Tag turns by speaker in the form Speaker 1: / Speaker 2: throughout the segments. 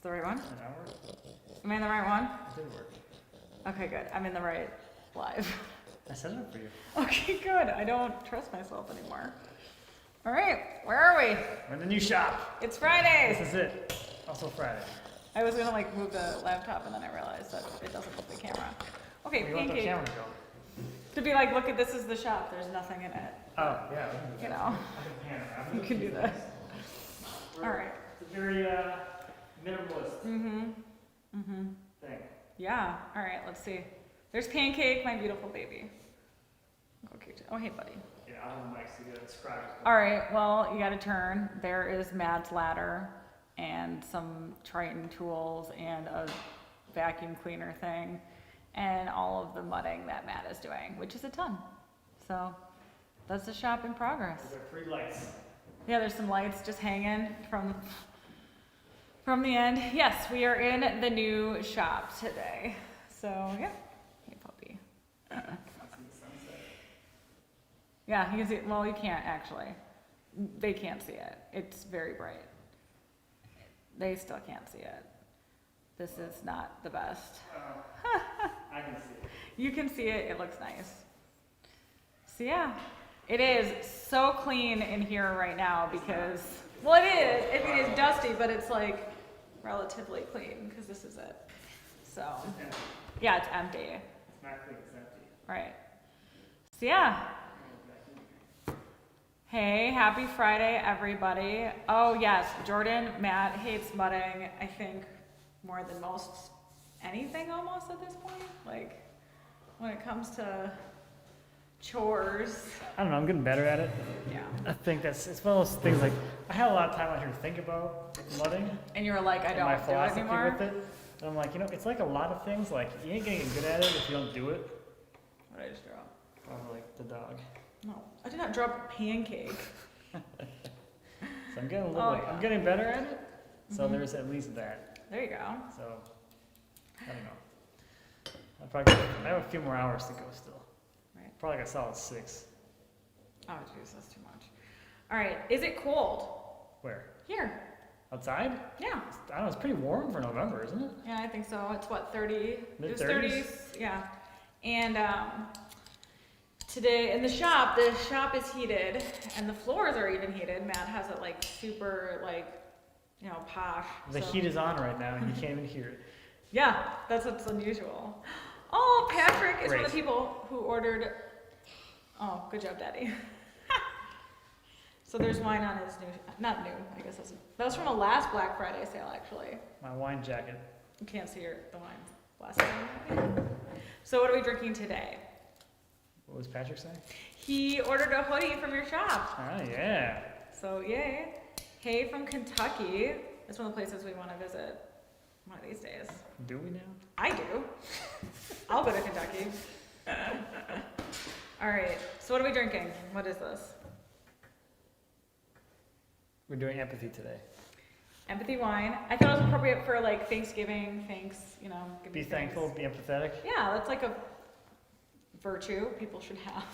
Speaker 1: the right one?
Speaker 2: An hour?
Speaker 1: Am I in the right one?
Speaker 2: It did work.
Speaker 1: Okay, good. I'm in the right live.
Speaker 2: I set it up for you.
Speaker 1: Okay, good. I don't trust myself anymore. All right, where are we?
Speaker 2: We're in the new shop.
Speaker 1: It's Friday.
Speaker 2: This is it. Also Friday.
Speaker 1: I was gonna like move the laptop and then I realized that it doesn't move the camera. Okay,
Speaker 2: Where you want the
Speaker 1: pancake.
Speaker 2: camera to go?
Speaker 1: To be like, look at this is the shop. There's nothing in it.
Speaker 2: Oh, yeah.
Speaker 1: You know, you can do that. All right.
Speaker 2: It's a very minimalist thing.
Speaker 1: Yeah. All right. Let's see. There's Pancake, my beautiful baby. Okay. Oh, hey, buddy.
Speaker 2: Yeah, I have the mics to get described.
Speaker 1: All right. Well, you got to turn. There is Matt's ladder and some Triton tools and a vacuum cleaner thing and all of the mudding that Matt is doing, which is a ton. So that's the shop in progress.
Speaker 2: There are 3 lights.
Speaker 1: Yeah, there's some lights just hanging from the end. Yes, we are in the new shop today. So yeah, hey puppy. Yeah, you can see. Well, you can't actually. They can't see it. It's very bright. They still can't see it. This is not the best.
Speaker 2: I can see it.
Speaker 1: You can see it. It looks nice. So yeah, it is so clean in here right now because, well, it is. I mean, it's dusty, but it's like relatively clean because this is it. So yeah, it's empty.
Speaker 2: It's not clean, it's empty.
Speaker 1: Right. So yeah. Hey, happy Friday, everybody. Oh yes, Jordan, Matt hates mudding, I think, more than most anything almost at this point. Like, when it comes to chores.
Speaker 2: I don't know, I'm getting better at it.
Speaker 1: Yeah.
Speaker 2: I think it's one of those things like, I had a lot of time out here to think about mudding.
Speaker 1: And you were like, I
Speaker 2: and
Speaker 1: don't
Speaker 2: my
Speaker 1: do it
Speaker 2: philosophy
Speaker 1: anymore.
Speaker 2: with it. And I'm like, it's like a lot of things, like, you ain't gonna get good at it if you don't do it.
Speaker 1: What did I just drop?
Speaker 2: Probably like the dog.
Speaker 1: No, I did not drop Pancake.
Speaker 2: So I'm getting a little I'm getting better at it. So there's at least that.
Speaker 1: There you go.
Speaker 2: So I don't know. I have a few more hours to go still.
Speaker 1: Right.
Speaker 2: Probably like a solid 6.
Speaker 1: Oh, jeez, that's too much. All right, is it cold?
Speaker 2: Where?
Speaker 1: Here.
Speaker 2: Outside?
Speaker 1: Yeah.
Speaker 2: I don't know, it's pretty warm for November, isn't it?
Speaker 1: Yeah, I think so. It's what, 30?
Speaker 2: Mid-30s?
Speaker 1: It was 30s, yeah. And today in the shop is heated and the floors are even heated. Matt has it like super posh.
Speaker 2: The heat is on right now and you can't even hear it.
Speaker 1: Yeah, that's what's unusual. Oh, Patrick is one of the
Speaker 2: Great.
Speaker 1: people who ordered. Oh, good job, Daddy. So there's wine on his new, not new, I guess that was from a last Black Friday sale actually.
Speaker 2: My wine jacket.
Speaker 1: You can't see the wine glass. So what are we drinking today?
Speaker 2: What was Patrick saying?
Speaker 1: He ordered a hoodie from your shop.
Speaker 2: Oh, yeah.
Speaker 1: So yay. Hey from Kentucky. That's one of the places we want to visit one of these days.
Speaker 2: Do we now?
Speaker 1: I do. I'll go to Kentucky. All right. So what are we drinking? What is this?
Speaker 2: We're doing empathy today.
Speaker 1: Empathy wine. I thought it was appropriate for like Thanksgiving. Give
Speaker 2: Be
Speaker 1: me
Speaker 2: thankful,
Speaker 1: thanks.
Speaker 2: be empathetic.
Speaker 1: Yeah, that's like a virtue people should have.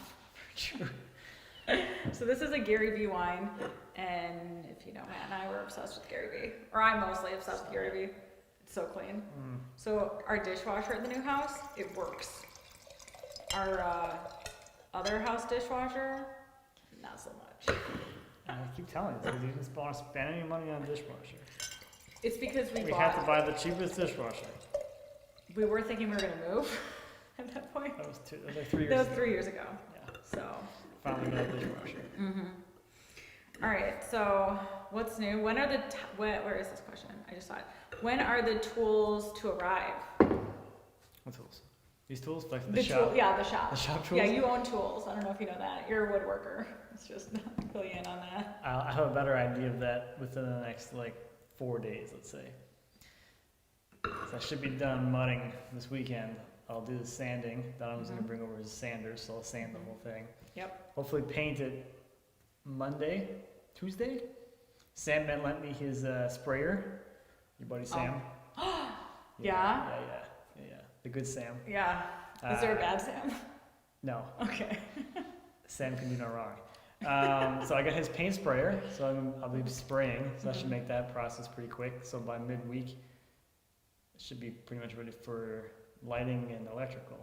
Speaker 2: Virtue.
Speaker 1: So this is a Gary V wine, and if you know Matt and I, we're obsessed with Gary V. Or I'm mostly obsessed with Gary V. It's so clean. So our dishwasher at the new house, it works. Our other house dishwasher, not so much.
Speaker 2: I keep telling you, you didn't want to spend any money on a dishwasher.
Speaker 1: It's because we
Speaker 2: have to buy the cheapest dishwasher.
Speaker 1: We were thinking we were going to move at that point.
Speaker 2: That was like 3 years
Speaker 1: That was
Speaker 2: ago.
Speaker 1: 3 years ago.
Speaker 2: Yeah.
Speaker 1: So.
Speaker 2: Finally got a dishwasher.
Speaker 1: All right, so what's new? When are where is this question? I just saw it. When are the tools to arrive?
Speaker 2: What tools? These tools? Like the shop?
Speaker 1: The shop.
Speaker 2: The shop tools?
Speaker 1: Yeah, you own tools. I don't know if you know that. You're a woodworker. Let's just fill you in on that.
Speaker 2: I have a better idea of that within the next 4 days, let's say. So I should be done mudding this weekend. I'll do the sanding. That I'm just going to bring over as sanders, so I'll sand the whole thing.
Speaker 1: Yep.
Speaker 2: Hopefully paint it Monday, Tuesday. Sam lent me his sprayer. Your buddy Sam.
Speaker 1: Yeah?
Speaker 2: Yeah. The good Sam.
Speaker 1: Yeah. Is there a bad Sam?
Speaker 2: No.
Speaker 1: Okay.
Speaker 2: Sam can do no wrong. So I got his paint sprayer, so I'll be spraying. So that should make that process pretty quick. So by midweek, it should be pretty much ready for lighting and electrical.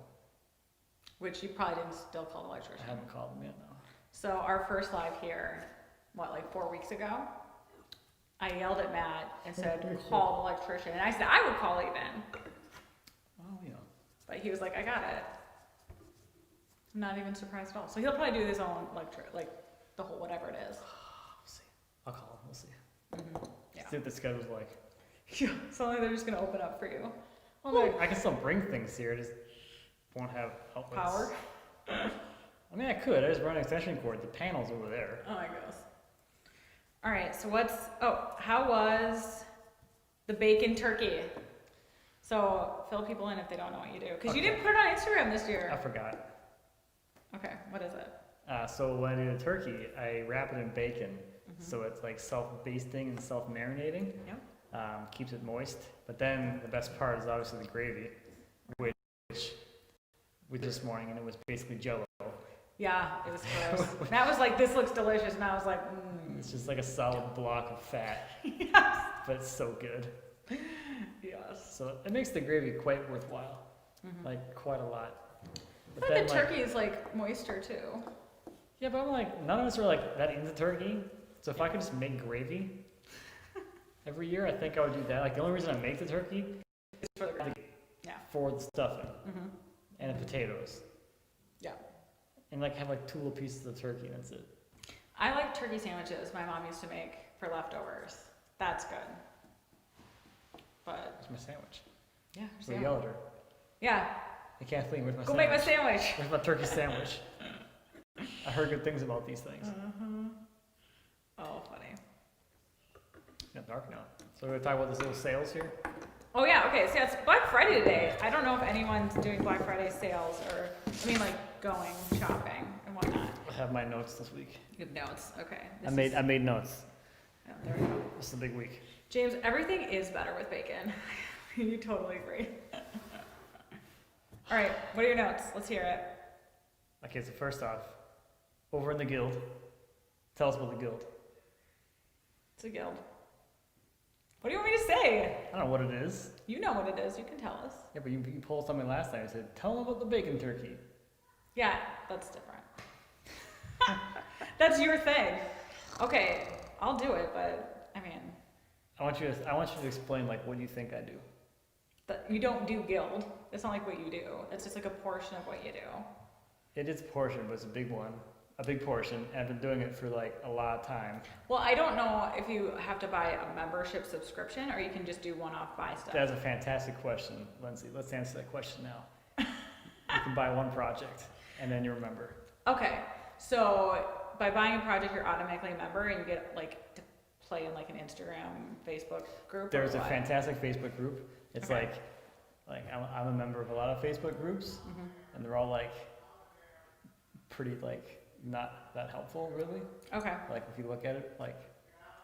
Speaker 1: Which you probably didn't still call the
Speaker 2: I
Speaker 1: electrician.
Speaker 2: haven't called them yet, no.
Speaker 1: So our first live here, like 4 weeks ago, I yelled at Matt and said, call the electrician. And I said, I would call even.
Speaker 2: Oh, yeah.
Speaker 1: But he was like, I got it. I'm not even surprised at all. So he'll probably do his own the whole whatever it is.
Speaker 2: We'll see. I'll call him. We'll see.
Speaker 1: Mm-hmm. Yeah.
Speaker 2: See what the schedule's like.
Speaker 1: Yeah. So they're just gonna open up for you.
Speaker 2: Well, I can still bring things here. I just won't have outlets.
Speaker 1: Power.
Speaker 2: I mean, I could. I just run an extension cord. The panel's over there.
Speaker 1: Oh my gosh. All right. So how was the bacon turkey? So fill people in if they don't know what you do, because you didn't put it on Instagram this year.
Speaker 2: I forgot.
Speaker 1: Okay. What is it?
Speaker 2: So when I do the turkey, I wrap it in bacon, so it's like self-basting and self-marinating.
Speaker 1: Yep.
Speaker 2: Keeps it moist. But then the best part is obviously the gravy, which we did this morning, and it was basically Jell-O.
Speaker 1: Yeah, it was gross. Matt was like, "This looks delicious," and I was like,
Speaker 2: It's just like a solid block of fat.
Speaker 1: Yes.
Speaker 2: But it's so good.
Speaker 1: Yes.
Speaker 2: So it makes the gravy quite worthwhile, like quite a lot.
Speaker 1: But the turkey is like moisture too.
Speaker 2: Yeah, but I'm like, none of us are like that into turkey. So if I could just make gravy every year, I think I would do that. Like the only reason I make the turkey
Speaker 1: is for the gravy. Yeah.
Speaker 2: For the stuffing and the potatoes.
Speaker 1: Yeah.
Speaker 2: And like have like 2 little pieces of turkey, and that's it.
Speaker 1: I like turkey sandwiches my mom used to make for leftovers. That's good. But
Speaker 2: Where's my sandwich?
Speaker 1: yeah,
Speaker 2: So I yell at her.
Speaker 1: Yeah.
Speaker 2: Hey Kathleen, where's my
Speaker 1: Go
Speaker 2: sandwich?
Speaker 1: make my sandwich.
Speaker 2: Where's my turkey sandwich? I heard good things about these things.
Speaker 1: Oh, funny.
Speaker 2: Yeah, dark now. So we're gonna talk about this little sales here.
Speaker 1: Oh yeah, okay, so it's Black Friday today. I don't know if anyone's doing Black Friday sales or, going shopping and whatnot.
Speaker 2: I have my notes this week.
Speaker 1: You have notes, okay.
Speaker 2: I made notes.
Speaker 1: Yeah, there we go.
Speaker 2: This is a big week.
Speaker 1: James, everything is better with bacon. You totally agree. All right, what are your notes? Let's hear it.
Speaker 2: Okay, so first off, over in the guild, tell us about the guild.
Speaker 1: It's a guild. What do you want me to say?
Speaker 2: I don't know what it is.
Speaker 1: You know what it is. You can tell us.
Speaker 2: Yeah, but you pulled something last time. You said, tell them about the bacon turkey.
Speaker 1: Yeah, that's different. That's your thing. Okay, I'll do it, but
Speaker 2: I want you to explain like what you think I do.
Speaker 1: you don't do guild. It's not like what you do. It's just like a portion of what you do.
Speaker 2: It is a portion, but it's a big one. A big portion, and I've been doing it for like a lot of time.
Speaker 1: Well, I don't know if you have to buy a membership subscription or you can just do one-off buy stuff.
Speaker 2: That's a fantastic question, Lindsay. Let's answer that question now. You can buy one project, and then you're a member.
Speaker 1: Okay, so by buying a project, you're automatically a member and you get to play in like an Instagram, Facebook group.
Speaker 2: There's a fantastic Facebook group. It's
Speaker 1: Okay.
Speaker 2: like I'm a member of a lot of Facebook groups, and they're all like pretty like not that helpful really.
Speaker 1: Okay.
Speaker 2: Like if you look at it like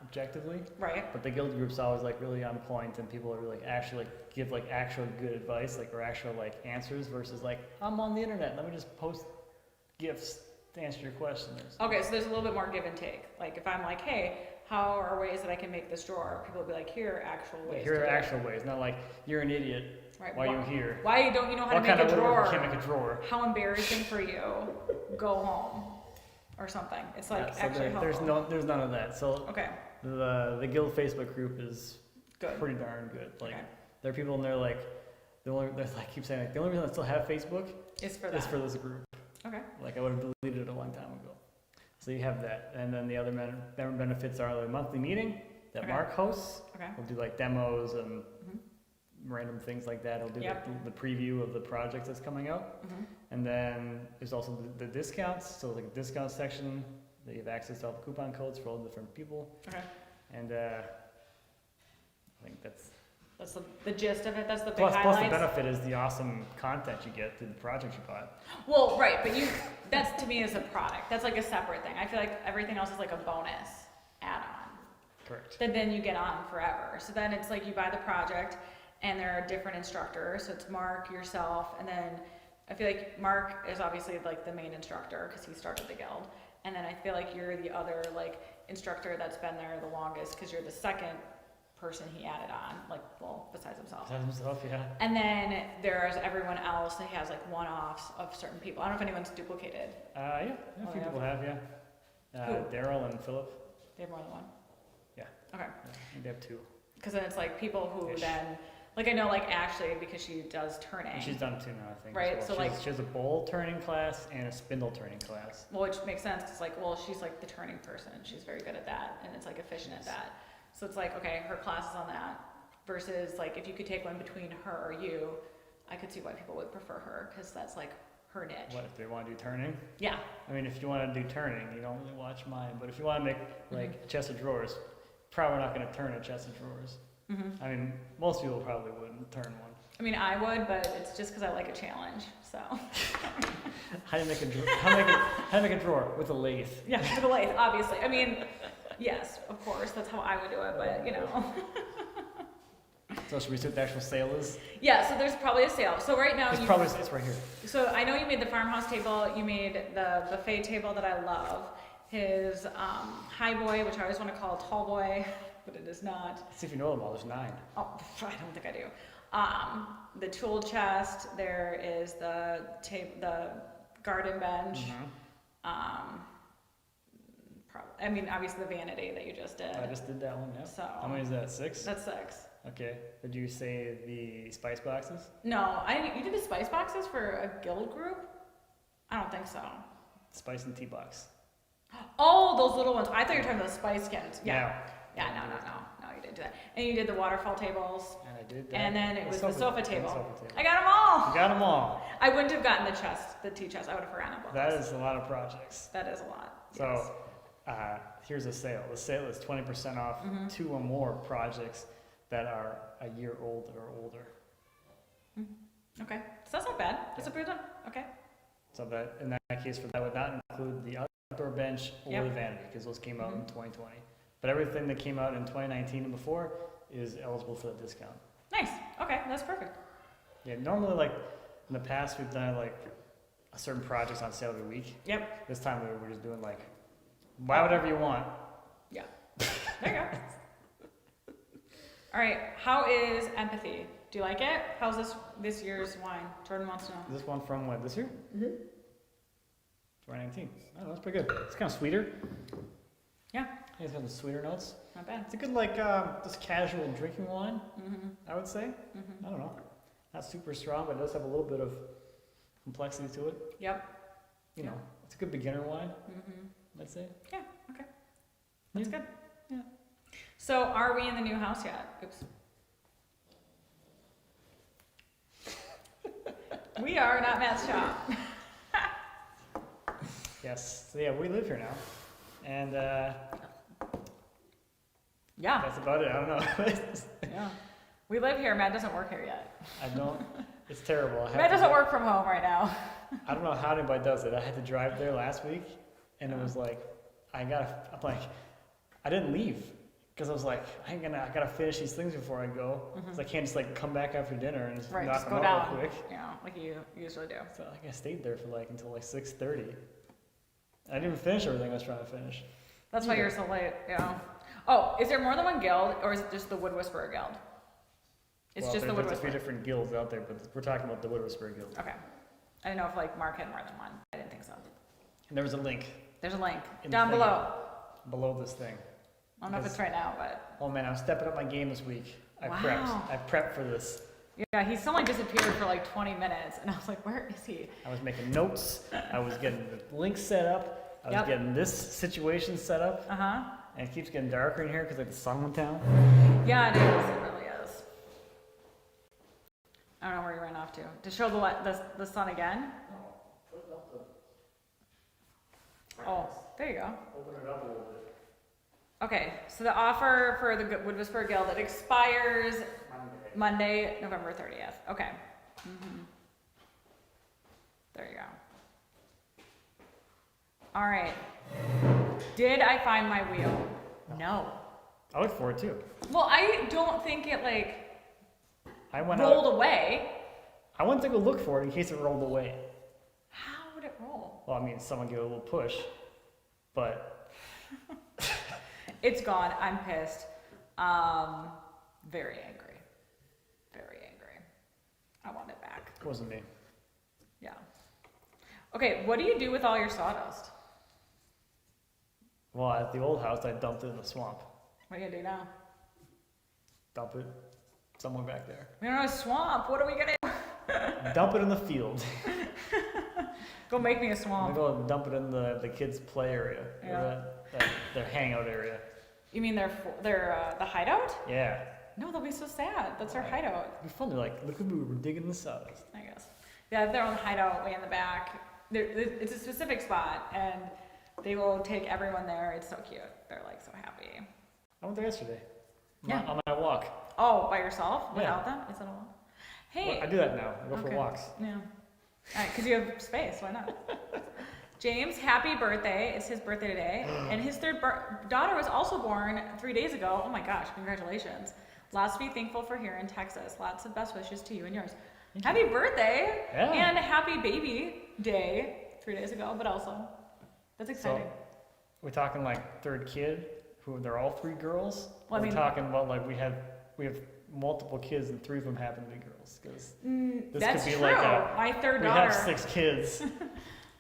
Speaker 2: objectively.
Speaker 1: Right.
Speaker 2: But the guild group's always like really on point, and people are really actually give like actual good advice, like or actual like answers versus like I'm on the internet, let me just post gifts to answer your questions.
Speaker 1: Okay, so there's a little bit more give and take. Like if I'm like, hey, how are ways that I can make this drawer? People will be like, here are actual ways.
Speaker 2: Here
Speaker 1: to
Speaker 2: are
Speaker 1: do
Speaker 2: actual ways, not like you're an idiot.
Speaker 1: Right.
Speaker 2: Why are you here?
Speaker 1: Why don't you know how
Speaker 2: What
Speaker 1: to
Speaker 2: kind
Speaker 1: make
Speaker 2: of
Speaker 1: a drawer?
Speaker 2: woodworker can't make a drawer?
Speaker 1: How embarrassing for you. Go home. Or something. It's like
Speaker 2: Yeah, so
Speaker 1: actually helpful.
Speaker 2: there's none of that. So
Speaker 1: Okay.
Speaker 2: the guild Facebook group is
Speaker 1: Good.
Speaker 2: pretty darn good. Like
Speaker 1: Okay.
Speaker 2: there are people in there like they're like keep saying like the only reason I still have Facebook
Speaker 1: It's for that.
Speaker 2: is for this group.
Speaker 1: Okay.
Speaker 2: Like I would have deleted it a long time ago. So you have that, and then the other member benefits are the monthly meeting that
Speaker 1: Okay.
Speaker 2: Mark hosts.
Speaker 1: Okay.
Speaker 2: We'll do like demos and random things like that. He'll do
Speaker 1: Yep.
Speaker 2: the preview of the project that's coming out. And then there's also the discounts. So like a discount section that you have access to all the coupon codes for all the different people.
Speaker 1: Okay.
Speaker 2: And I think that's
Speaker 1: That's the gist of it. That's the big
Speaker 2: plus
Speaker 1: highlights.
Speaker 2: the benefit is the awesome content you get through the project you bought.
Speaker 1: Well, right, but that's to me is a product. That's like a separate thing. I feel like everything else is like a bonus add-on.
Speaker 2: Correct.
Speaker 1: That then you get on forever. So then it's like you buy the project and there are different instructors. So it's Mark, yourself, and then I feel like Mark is obviously like the main instructor because he started the guild. And then I feel like you're the other like instructor that's been there the longest because you're the second person he added on, like, well, besides himself.
Speaker 2: Besides himself, yeah.
Speaker 1: And then there's everyone else that he has like one-offs of certain people. I don't know if anyone's duplicated.
Speaker 2: Yeah, a few people have, yeah.
Speaker 1: Who?
Speaker 2: Daryl and Philip.
Speaker 1: They have more than one?
Speaker 2: Yeah.
Speaker 1: Okay.
Speaker 2: Yeah, I think they have 2.
Speaker 1: Because then it's like people who
Speaker 2: Ish.
Speaker 1: then, like I know like Ashley, because she does turning.
Speaker 2: And she's done 2 now, I think.
Speaker 1: Right,
Speaker 2: as
Speaker 1: so,
Speaker 2: well.
Speaker 1: like-
Speaker 2: she has a bowl turning class and a spindle turning class.
Speaker 1: Well, which makes sense, because like, well, she's like the turning person. She's very good at that, and it's like efficient at that. So it's like, okay, her class is on that. Versus like, if you could take one between her or you, I could see why people would prefer her, because that's like her niche.
Speaker 2: What if they want to do turning?
Speaker 1: Yeah.
Speaker 2: I mean, if you want to do turning, you don't really watch mine. But if you want to make like a chest of drawers, probably not going to turn a chest of drawers.
Speaker 1: Mm-hmm.
Speaker 2: I mean, most people probably wouldn't turn one.
Speaker 1: I mean, I would, but it's just because I like a challenge. So.
Speaker 2: How do you make a drawer? How do you make a drawer with a lathe?
Speaker 1: Yeah, with a lathe, obviously. I mean, yes, of course, that's how I would do it, but you know.
Speaker 2: So should we see what the actual sale is?
Speaker 1: Yeah, so there's probably a sale. So right now,
Speaker 2: It's right here.
Speaker 1: so I know you made the farmhouse table, you made the buffet table that I love, his high boy, which I always want to call a tall boy, but it is not.
Speaker 2: Let's see if you know them all. There's 9.
Speaker 1: Oh, I don't think I do. The tool chest, there is the garden bench.
Speaker 2: Mm-hmm.
Speaker 1: I mean, obviously the vanity that you just did.
Speaker 2: I just did that one, yeah.
Speaker 1: So
Speaker 2: How many is that? 6?
Speaker 1: that's 6.
Speaker 2: Okay. Did you say the spice boxes?
Speaker 1: No, you did the spice boxes for a guild group? I don't think so.
Speaker 2: Spice and tea box.
Speaker 1: Oh, those little ones. I thought you were talking about the spice kits.
Speaker 2: Yeah.
Speaker 1: Yeah, no, you didn't do that. And you did the waterfall tables.
Speaker 2: And I did that.
Speaker 1: And then it was the sofa table.
Speaker 2: Sofa table.
Speaker 1: I got them all.
Speaker 2: You got them all.
Speaker 1: I wouldn't have gotten the tea chest. I would have forgotten about
Speaker 2: That
Speaker 1: this.
Speaker 2: is a lot of projects.
Speaker 1: That is a lot.
Speaker 2: So,
Speaker 1: yes.
Speaker 2: here's a sale. The sale is 20% off 2 or more projects that are a year old or older.
Speaker 1: Okay, so that's not bad. That's a pretty good one. Okay.
Speaker 2: So that in that case, that would not include the outdoor bench or
Speaker 1: Yep.
Speaker 2: the vanity, because those came out in 2020. But everything that came out in 2019 and before is eligible for the discount.
Speaker 1: Nice. Okay, that's perfect.
Speaker 2: Yeah, normally like in the past we've done like a certain projects on sale every week.
Speaker 1: Yep.
Speaker 2: This time we're just doing like buy whatever you want.
Speaker 1: Yeah. There you go. All right. How is empathy? Do you like it? How's this year's wine? Jordan wants to know.
Speaker 2: Is this one from what, this year?
Speaker 1: Mm-hmm.
Speaker 2: 2019. Oh, that's pretty good. It's kind of sweeter.
Speaker 1: Yeah.
Speaker 2: It's got the sweeter notes.
Speaker 1: Not bad.
Speaker 2: It's a good like just casual drinking wine,
Speaker 1: Mm-hmm.
Speaker 2: I would say.
Speaker 1: Mm-hmm.
Speaker 2: I don't know. Not super strong, but it does have a little bit of complexity to it.
Speaker 1: Yep.
Speaker 2: You know, it's a good beginner wine,
Speaker 1: Mm-hmm.
Speaker 2: I'd say.
Speaker 1: Yeah. Okay. That's
Speaker 2: Yeah.
Speaker 1: good.
Speaker 2: Yeah.
Speaker 1: So, are we in the new house yet? Oops. We are not Matt's shop.
Speaker 2: Yes. So yeah, we live here now, and
Speaker 1: Yeah.
Speaker 2: that's about it. I don't know.
Speaker 1: Yeah. We live here. Matt doesn't work here yet.
Speaker 2: I don't. It's terrible.
Speaker 1: Matt doesn't work from home right now.
Speaker 2: I don't know how anybody does it. I had to drive there last week, and it was like, I'm like, I didn't leave because I was like, I gotta finish these things before I go. So I can't just like come back after dinner and just
Speaker 1: Right.
Speaker 2: knock
Speaker 1: Just
Speaker 2: them
Speaker 1: go
Speaker 2: out
Speaker 1: down.
Speaker 2: real quick.
Speaker 1: Yeah, like you usually do.
Speaker 2: So like, I stayed there for like until like 6:30. I didn't even finish everything I was trying to finish.
Speaker 1: That's why you're so late. Yeah. Oh, is there more than one guild, or is it just the Wood Whisperer Guild? It's
Speaker 2: Well,
Speaker 1: just the Wood
Speaker 2: there's a few
Speaker 1: Whisperer.
Speaker 2: different guilds out there, but we're talking about the Wood Whisperer Guild.
Speaker 1: Okay. I didn't know if like Mark had more than one. I didn't think so.
Speaker 2: And there was a link
Speaker 1: There's a link
Speaker 2: In the
Speaker 1: down
Speaker 2: thing.
Speaker 1: below.
Speaker 2: this thing.
Speaker 1: I don't know if it's right now, but
Speaker 2: Oh man, I'm stepping up my game this week. I
Speaker 1: Wow.
Speaker 2: prepped for this.
Speaker 1: yeah, he suddenly disappeared for like 20 minutes, and I was like, where is he?
Speaker 2: I was making notes. I was getting the links set up. I was
Speaker 1: Yep.
Speaker 2: getting this situation set up.
Speaker 1: Uh-huh.
Speaker 2: And it keeps getting darker in here because like the sun went down.
Speaker 1: Yeah, it is. It really is. I don't know where you ran off to. To show the sun again? Oh, there you go.
Speaker 2: Open it up a little bit.
Speaker 1: Okay, so the offer for the Wood Whisperer Guild, it expires Monday, November 30th. Okay. There you go. All right. Did I find my wheel? No.
Speaker 2: I look for it too.
Speaker 1: Well, I don't think it like
Speaker 2: I went
Speaker 1: rolled
Speaker 2: out.
Speaker 1: away.
Speaker 2: I went to go look for it in case it rolled away.
Speaker 1: How would it roll?
Speaker 2: Well, I mean, someone gave it a little push, but
Speaker 1: It's gone. I'm pissed. Very angry. Very angry. I want it back.
Speaker 2: It wasn't me.
Speaker 1: Yeah. Okay, what do you do with all your sawdust?
Speaker 2: Well, at the old house, I dumped it in the swamp.
Speaker 1: What are you gonna do now?
Speaker 2: Dump it somewhere back there.
Speaker 1: We don't have a swamp. What are we gonna do?
Speaker 2: Dump it in the field.
Speaker 1: Go make me a
Speaker 2: I'm
Speaker 1: swamp.
Speaker 2: gonna go dump it in the kids' play area.
Speaker 1: Yeah.
Speaker 2: Or their hangout area.
Speaker 1: You mean the hideout?
Speaker 2: Yeah.
Speaker 1: No, they'll be so sad. That's our hideout,
Speaker 2: It'd be fun. They're like, look at me, we're digging the sawdust.
Speaker 1: I guess. Yeah, their own hideout way in the back. It's a specific spot, and they will take everyone there. It's so cute. They're like so happy.
Speaker 2: I went there yesterday.
Speaker 1: Yeah.
Speaker 2: On my walk.
Speaker 1: Oh, by yourself?
Speaker 2: Yeah.
Speaker 1: Without them? Is it all? Hey.
Speaker 2: Well, I do that now. I go for
Speaker 1: Okay.
Speaker 2: walks.
Speaker 1: Yeah. All right, because you have space. Why not? James, happy birthday. It's his birthday today. And his third daughter was also born 3 days ago. Oh my gosh, congratulations. Lots to be thankful for here in Texas. Lots of best wishes to you and yours. Happy birthday.
Speaker 2: Yeah.
Speaker 1: And happy baby day 3 days ago, but also, that's exciting.
Speaker 2: So, we're talking like third kid, who they're all 3 girls.
Speaker 1: Well, I
Speaker 2: we're
Speaker 1: mean-
Speaker 2: talking about like we have multiple kids and 3 of them happen to be girls. Because this
Speaker 1: That's
Speaker 2: could be
Speaker 1: true.
Speaker 2: like
Speaker 1: My third
Speaker 2: we
Speaker 1: daughter.
Speaker 2: have 6 kids.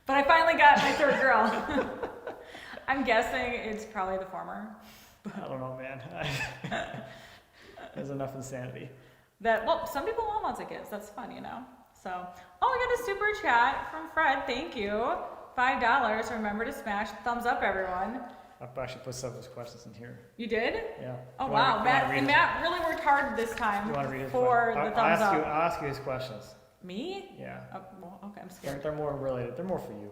Speaker 1: But I finally got my third girl. I'm guessing it's probably the former.
Speaker 2: I don't know, man. There's enough insanity.
Speaker 1: Well, some people want lots of kids. That's fun, you know? So, oh, we got a super chat from Fred. Thank you. $5. Remember to smash the thumbs up, everyone.
Speaker 2: I've actually put some of those questions in here.
Speaker 1: You did?
Speaker 2: Yeah.
Speaker 1: Oh,
Speaker 2: You
Speaker 1: wow.
Speaker 2: wanna
Speaker 1: Matt,
Speaker 2: read
Speaker 1: Matt really worked hard this time
Speaker 2: You want to read his
Speaker 1: for
Speaker 2: question?
Speaker 1: the thumbs up.
Speaker 2: I'll ask you his questions.
Speaker 1: Me?
Speaker 2: Yeah.
Speaker 1: Oh, well, okay, I'm scared.
Speaker 2: They're more related. They're more for you.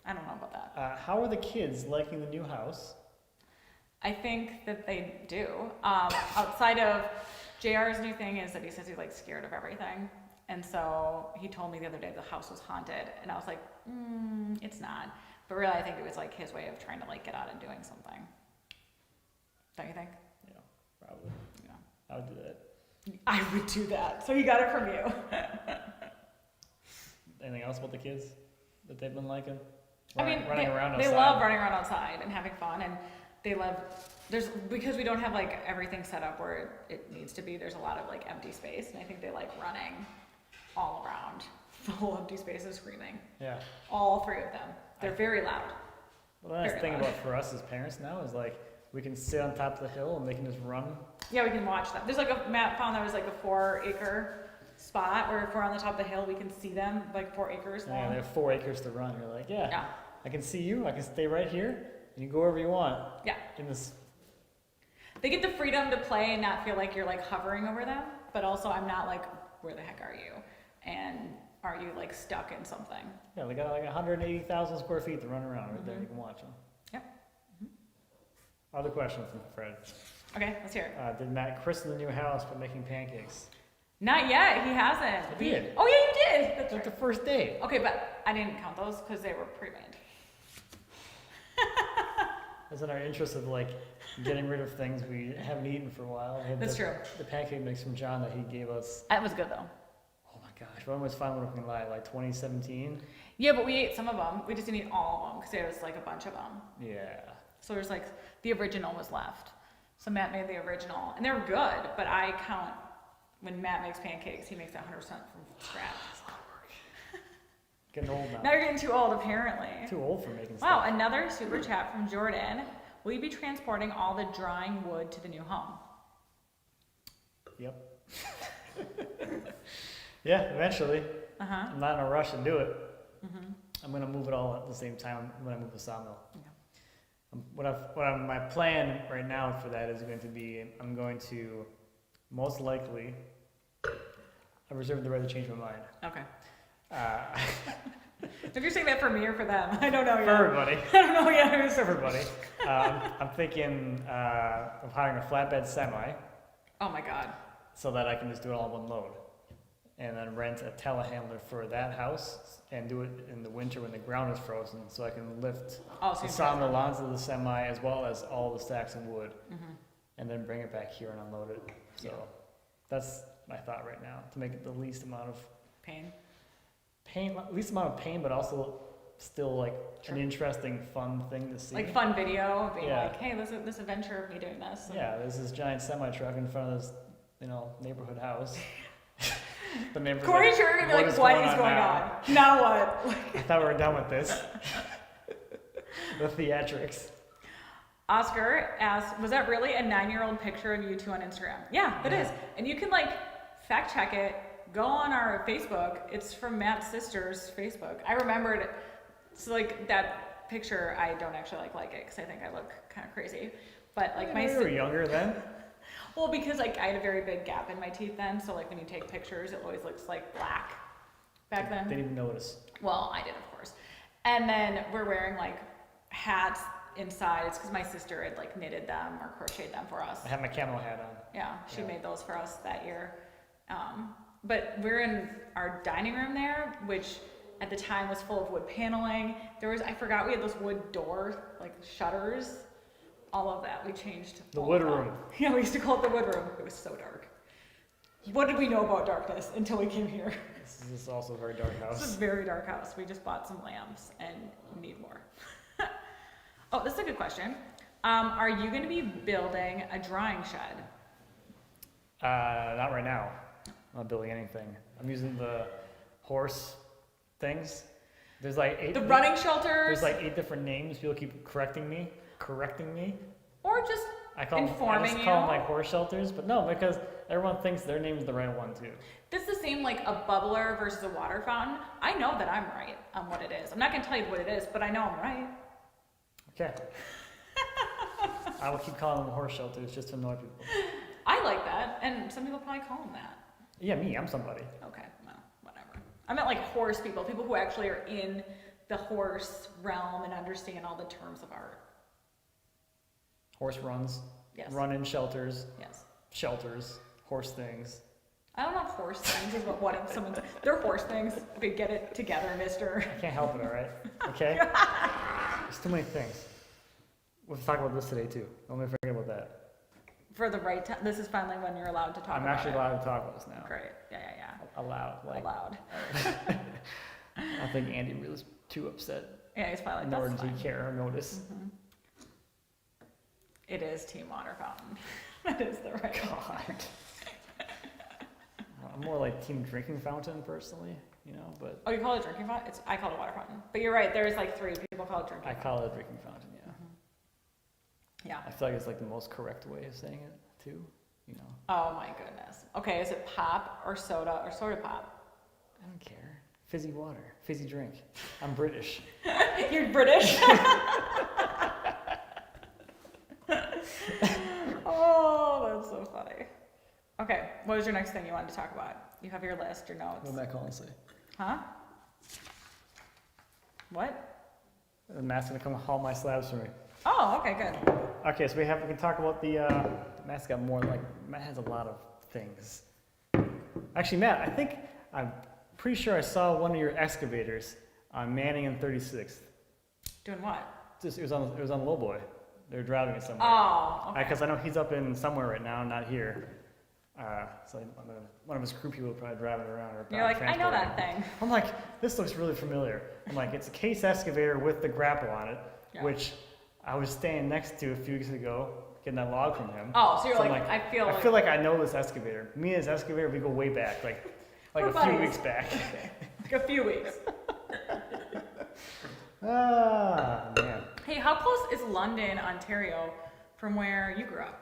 Speaker 1: I don't know about that.
Speaker 2: How are the kids liking the new house?
Speaker 1: I think that they do. Outside of JR's new thing is that he says he's like scared of everything. And so he told me the other day the house was haunted. And I was like, it's not. But really, I think it was like his way of trying to like get out and doing something. Don't you think?
Speaker 2: Yeah, probably.
Speaker 1: Yeah.
Speaker 2: I would do that.
Speaker 1: I would do that. So he got it from you.
Speaker 2: Anything else about the kids that they've been liking?
Speaker 1: Running
Speaker 2: around
Speaker 1: they
Speaker 2: outside.
Speaker 1: love running around outside and having fun, and they love. Because we don't have like everything set up where it needs to be. There's a lot of like empty space, and I think they like running all around the whole empty space and screaming.
Speaker 2: Yeah.
Speaker 1: All 3 of them. They're very loud.
Speaker 2: Well, the nice
Speaker 1: Very
Speaker 2: thing
Speaker 1: loud.
Speaker 2: about for us as parents now is like we can sit on top of the hill and they can just run.
Speaker 1: Yeah, we can watch them. There's like Matt found there was like a 4-acre spot where if we're on the top of the hill, we can see them like 4 acres long.
Speaker 2: Yeah, they have 4 acres to run. You're like, yeah,
Speaker 1: Yeah.
Speaker 2: I can see you. I can stay right here. And you go wherever you want.
Speaker 1: Yeah.
Speaker 2: In this.
Speaker 1: They get the freedom to play and not feel like you're like hovering over them, but also I'm not like, where the heck are you? And are you like stuck in something?
Speaker 2: Yeah, they got like 180,000 square feet to run around right there. You can watch them.
Speaker 1: Yep.
Speaker 2: Other question from Fred.
Speaker 1: Okay, let's hear it.
Speaker 2: Did Matt christen the new house by making pancakes?
Speaker 1: Not yet, he hasn't.
Speaker 2: I did.
Speaker 1: Oh yeah, you did. That's
Speaker 2: It's like
Speaker 1: right.
Speaker 2: the first day.
Speaker 1: Okay, but I didn't count those because they were pre-made.
Speaker 2: It's in our interest of like getting rid of things we haven't eaten for a while. We had
Speaker 1: That's true.
Speaker 2: The pancake mix from John that he gave us.
Speaker 1: That was good though.
Speaker 2: Oh my gosh, when was Fine Woodworking Live? Like 2017?
Speaker 1: Yeah, but we ate some of them. We just didn't eat all of them because there was like a bunch of them.
Speaker 2: Yeah.
Speaker 1: So there's like the original was left. So Matt made the original, and they're good. But I count when Matt makes pancakes, he makes it 100% from scratch.
Speaker 2: That's a lot of work. Getting old now.
Speaker 1: Now you're getting too old, apparently.
Speaker 2: Too old for making
Speaker 1: Wow,
Speaker 2: stuff.
Speaker 1: another super chat from Jordan. Will you be transporting all the drying wood to the new home?
Speaker 2: Yep. Yeah, eventually.
Speaker 1: Uh huh.
Speaker 2: I'm not in a rush to do it.
Speaker 1: Mm-hmm.
Speaker 2: I'm gonna move it all at the same time when I move the sawmill.
Speaker 1: Yeah.
Speaker 2: My plan right now for that is going to be I'm going to most likely I reserve the right to change my mind.
Speaker 1: Okay.
Speaker 2: Uh,
Speaker 1: If you're saying that for me or for them, I don't know
Speaker 2: for
Speaker 1: yet.
Speaker 2: everybody.
Speaker 1: I don't know yet.
Speaker 2: For everybody. I'm thinking of hiring a flatbed semi
Speaker 1: Oh my god.
Speaker 2: so that I can just do it all in one load. And then rent a telehandler for that house and do it in the winter when the ground is frozen so I can lift
Speaker 1: Oh, so
Speaker 2: the
Speaker 1: you
Speaker 2: sawmill onto the semi as well as all the stacks of wood
Speaker 1: Mm-hmm.
Speaker 2: and then bring it back here and unload it. So
Speaker 1: Yeah.
Speaker 2: that's my thought right now, to make it the least amount of
Speaker 1: Pain.
Speaker 2: least amount of pain, but also still like
Speaker 1: Sure.
Speaker 2: an interesting, fun thing to see.
Speaker 1: Like fun video, being
Speaker 2: Yeah.
Speaker 1: like, hey, this adventure of me doing this.
Speaker 2: Yeah, there's this giant semi truck in front of this neighborhood house. The neighbor's
Speaker 1: Corey's sure gonna be like, what is going on? Now what?
Speaker 2: I thought we were done with this. The theatrics.
Speaker 1: Oscar asked, was that really a 9-year-old picture of you two on Instagram? Yeah, that is. And you can like fact check it. Go on our Facebook. It's from Matt's sister's Facebook. I remembered, so like that picture, I don't actually like it because I think I look kind of crazy. But like
Speaker 2: you were younger then.
Speaker 1: Well, because like I had a very big gap in my teeth then, so like when you take pictures, it always looks like black back then.
Speaker 2: Didn't even notice.
Speaker 1: Well, I did, of course. And then we're wearing like hats inside. It's because my sister had like knitted them or crocheted them for us.
Speaker 2: I had my camo hat on.
Speaker 1: Yeah, she made those for us that year. But we're in our dining room there, which at the time was full of wood paneling. I forgot we had those wood door, like shutters. All of that, we changed.
Speaker 2: The wood room.
Speaker 1: Yeah, we used to call it the wood room. It was so dark. What did we know about darkness until we came here?
Speaker 2: This is also a very dark house.
Speaker 1: This is a very dark house. We just bought some lamps and need more. Oh, this is a good question. Are you going to be building a drying shed?
Speaker 2: Not right now. I'm not building anything. I'm using the horse things. There's like 8.
Speaker 1: The running shelters.
Speaker 2: There's like 8 different names. People keep correcting me.
Speaker 1: Or just
Speaker 2: I
Speaker 1: informing
Speaker 2: just call them like horse shelters, but no, because everyone thinks their name is the right one too.
Speaker 1: This is the same like a bubbler versus a water fountain. I know that I'm right on what it is. I'm not going to tell you what it is, but I know I'm right.
Speaker 2: Okay. I will keep calling them horse shelters just to annoy people.
Speaker 1: I like that, and some people probably call them that.
Speaker 2: Yeah, me, I'm somebody.
Speaker 1: Okay, well, whatever. I meant like horse people who actually are in the horse realm and understand all the terms of art.
Speaker 2: Horse runs.
Speaker 1: Yes.
Speaker 2: Run-in shelters.
Speaker 1: Yes.
Speaker 2: Shelters. Horse things.
Speaker 1: I don't know if horse things is what if someone's. They're horse things. Okay, get it together, mister.
Speaker 2: I can't help it, all right? Okay? There's too many things. We'll talk about this today too. Don't let me forget about that.
Speaker 1: For the right time. This is finally when you're allowed to talk about it.
Speaker 2: I'm actually allowed to talk about this now.
Speaker 1: Great. Yeah.
Speaker 2: Allowed.
Speaker 1: Allowed.
Speaker 2: I think Andy was too upset.
Speaker 1: Yeah, he's probably like,
Speaker 2: nor
Speaker 1: that's
Speaker 2: did
Speaker 1: fine.
Speaker 2: he care or notice.
Speaker 1: Mm-hmm. It is Team Water Fountain. That is the right
Speaker 2: God. I'm more like Team Drinking Fountain personally, but.
Speaker 1: Oh, you call it drinking fountain? I call it water fountain. But you're right, there's like 3 people call it drinking fountain.
Speaker 2: I call it a drinking fountain, yeah.
Speaker 1: Mm-hmm. Yeah.
Speaker 2: I feel like it's like the most correct way of saying it too,
Speaker 1: Oh my goodness. Okay, is it pop or soda pop?
Speaker 2: I don't care. Fizzy water, fizzy drink. I'm British.
Speaker 1: You're British? Oh, that's so funny. Okay, what was your next thing you wanted to talk about? You have your list, your notes.
Speaker 2: What did Matt call and say?
Speaker 1: Huh? What?
Speaker 2: Matt's gonna come haul my slabs for me.
Speaker 1: Oh, okay, good.
Speaker 2: Okay, so we can talk about the, Matt's got more, Matt has a lot of things. Actually, Matt, I'm pretty sure I saw one of your excavators on Manning and 36th.
Speaker 1: Doing what?
Speaker 2: It was on Lowboy. They're driving it somewhere.
Speaker 1: Oh, okay.
Speaker 2: Because I know he's up in somewhere right now, not here. So one of his crew people are probably driving around. Or
Speaker 1: You're like, I know that thing.
Speaker 2: I'm like, this looks really familiar. I'm like, it's a case excavator with the grapple on it, which I was staying next to a few weeks ago, getting that log from him.
Speaker 1: Oh, so you're
Speaker 2: I'm
Speaker 1: like, I feel
Speaker 2: like I know this excavator. Me and this excavator, we go way back, like
Speaker 1: We're
Speaker 2: a
Speaker 1: buddies.
Speaker 2: few weeks back.
Speaker 1: Okay. Like a few weeks.
Speaker 2: Ah, man.
Speaker 1: Hey, how close is London, Ontario, from where you grew up?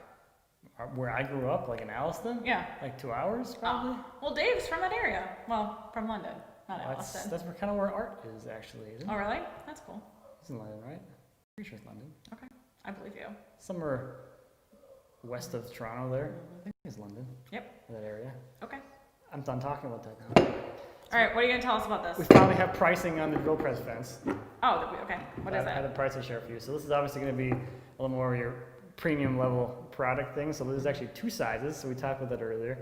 Speaker 2: Where I grew up, like in Alliston?
Speaker 1: Yeah.
Speaker 2: Like 2 hours, probably?
Speaker 1: Well, Dave's from that area. Well, from London, not Alliston.
Speaker 2: That's kind of where art is, actually, isn't it?
Speaker 1: Oh, really? That's cool.
Speaker 2: It's in London, right? Pretty sure it's London.
Speaker 1: Okay, I believe you.
Speaker 2: Somewhere west of Toronto there. I think it's London.
Speaker 1: Yep.
Speaker 2: That area.
Speaker 1: Okay.
Speaker 2: I'm done talking about that now.
Speaker 1: All right, what are you going to tell us about
Speaker 2: We
Speaker 1: this?
Speaker 2: finally have pricing on the drill press fence.
Speaker 1: Oh, okay. What is
Speaker 2: I had
Speaker 1: that?
Speaker 2: a price to share for you. So this is obviously going to be a little more of your premium level product thing. So there's actually 2 sizes. So we talked about that earlier.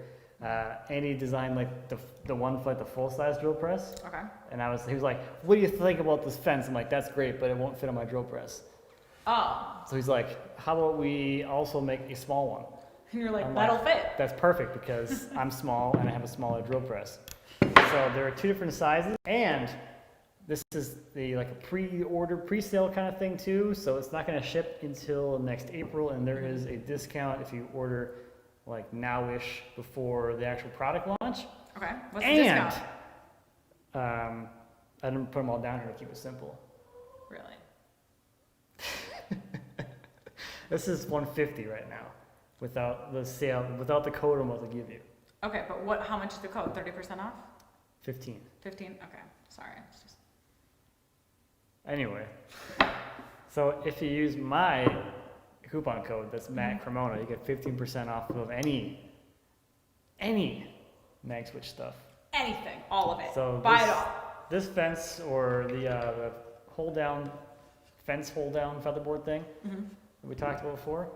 Speaker 2: Andy designed like the one for like the full size drill press.
Speaker 1: Okay.
Speaker 2: And he was like, what do you think about this fence? I'm like, that's great, but it won't fit on my drill press.
Speaker 1: Oh.
Speaker 2: So he's like, how about we also make a small one?
Speaker 1: And you're like,
Speaker 2: I'm
Speaker 1: that'll
Speaker 2: like,
Speaker 1: fit.
Speaker 2: That's perfect because I'm small and I have a smaller drill press. So there are 2 different sizes, and this is a pre-order, pre-sale kind of thing too. So it's not going to ship until next April, and there is a discount if you order like now-ish before the actual product launch.
Speaker 1: Okay. What's the discount?
Speaker 2: I didn't put them all down here to keep it simple.
Speaker 1: Really?
Speaker 2: This is $150 right now, without the sale, without the code I'm about to give you.
Speaker 1: Okay, but how much is the code? 30% off?
Speaker 2: 15.
Speaker 1: 15? Okay. Sorry. It's just...
Speaker 2: Anyway, so if you use my coupon code, that's Mattcremona, you get 15% off of any Magswitch stuff.
Speaker 1: Anything, all of it.
Speaker 2: So
Speaker 1: buy it all.
Speaker 2: This fence or the fence hold down featherboard thing that we talked about before,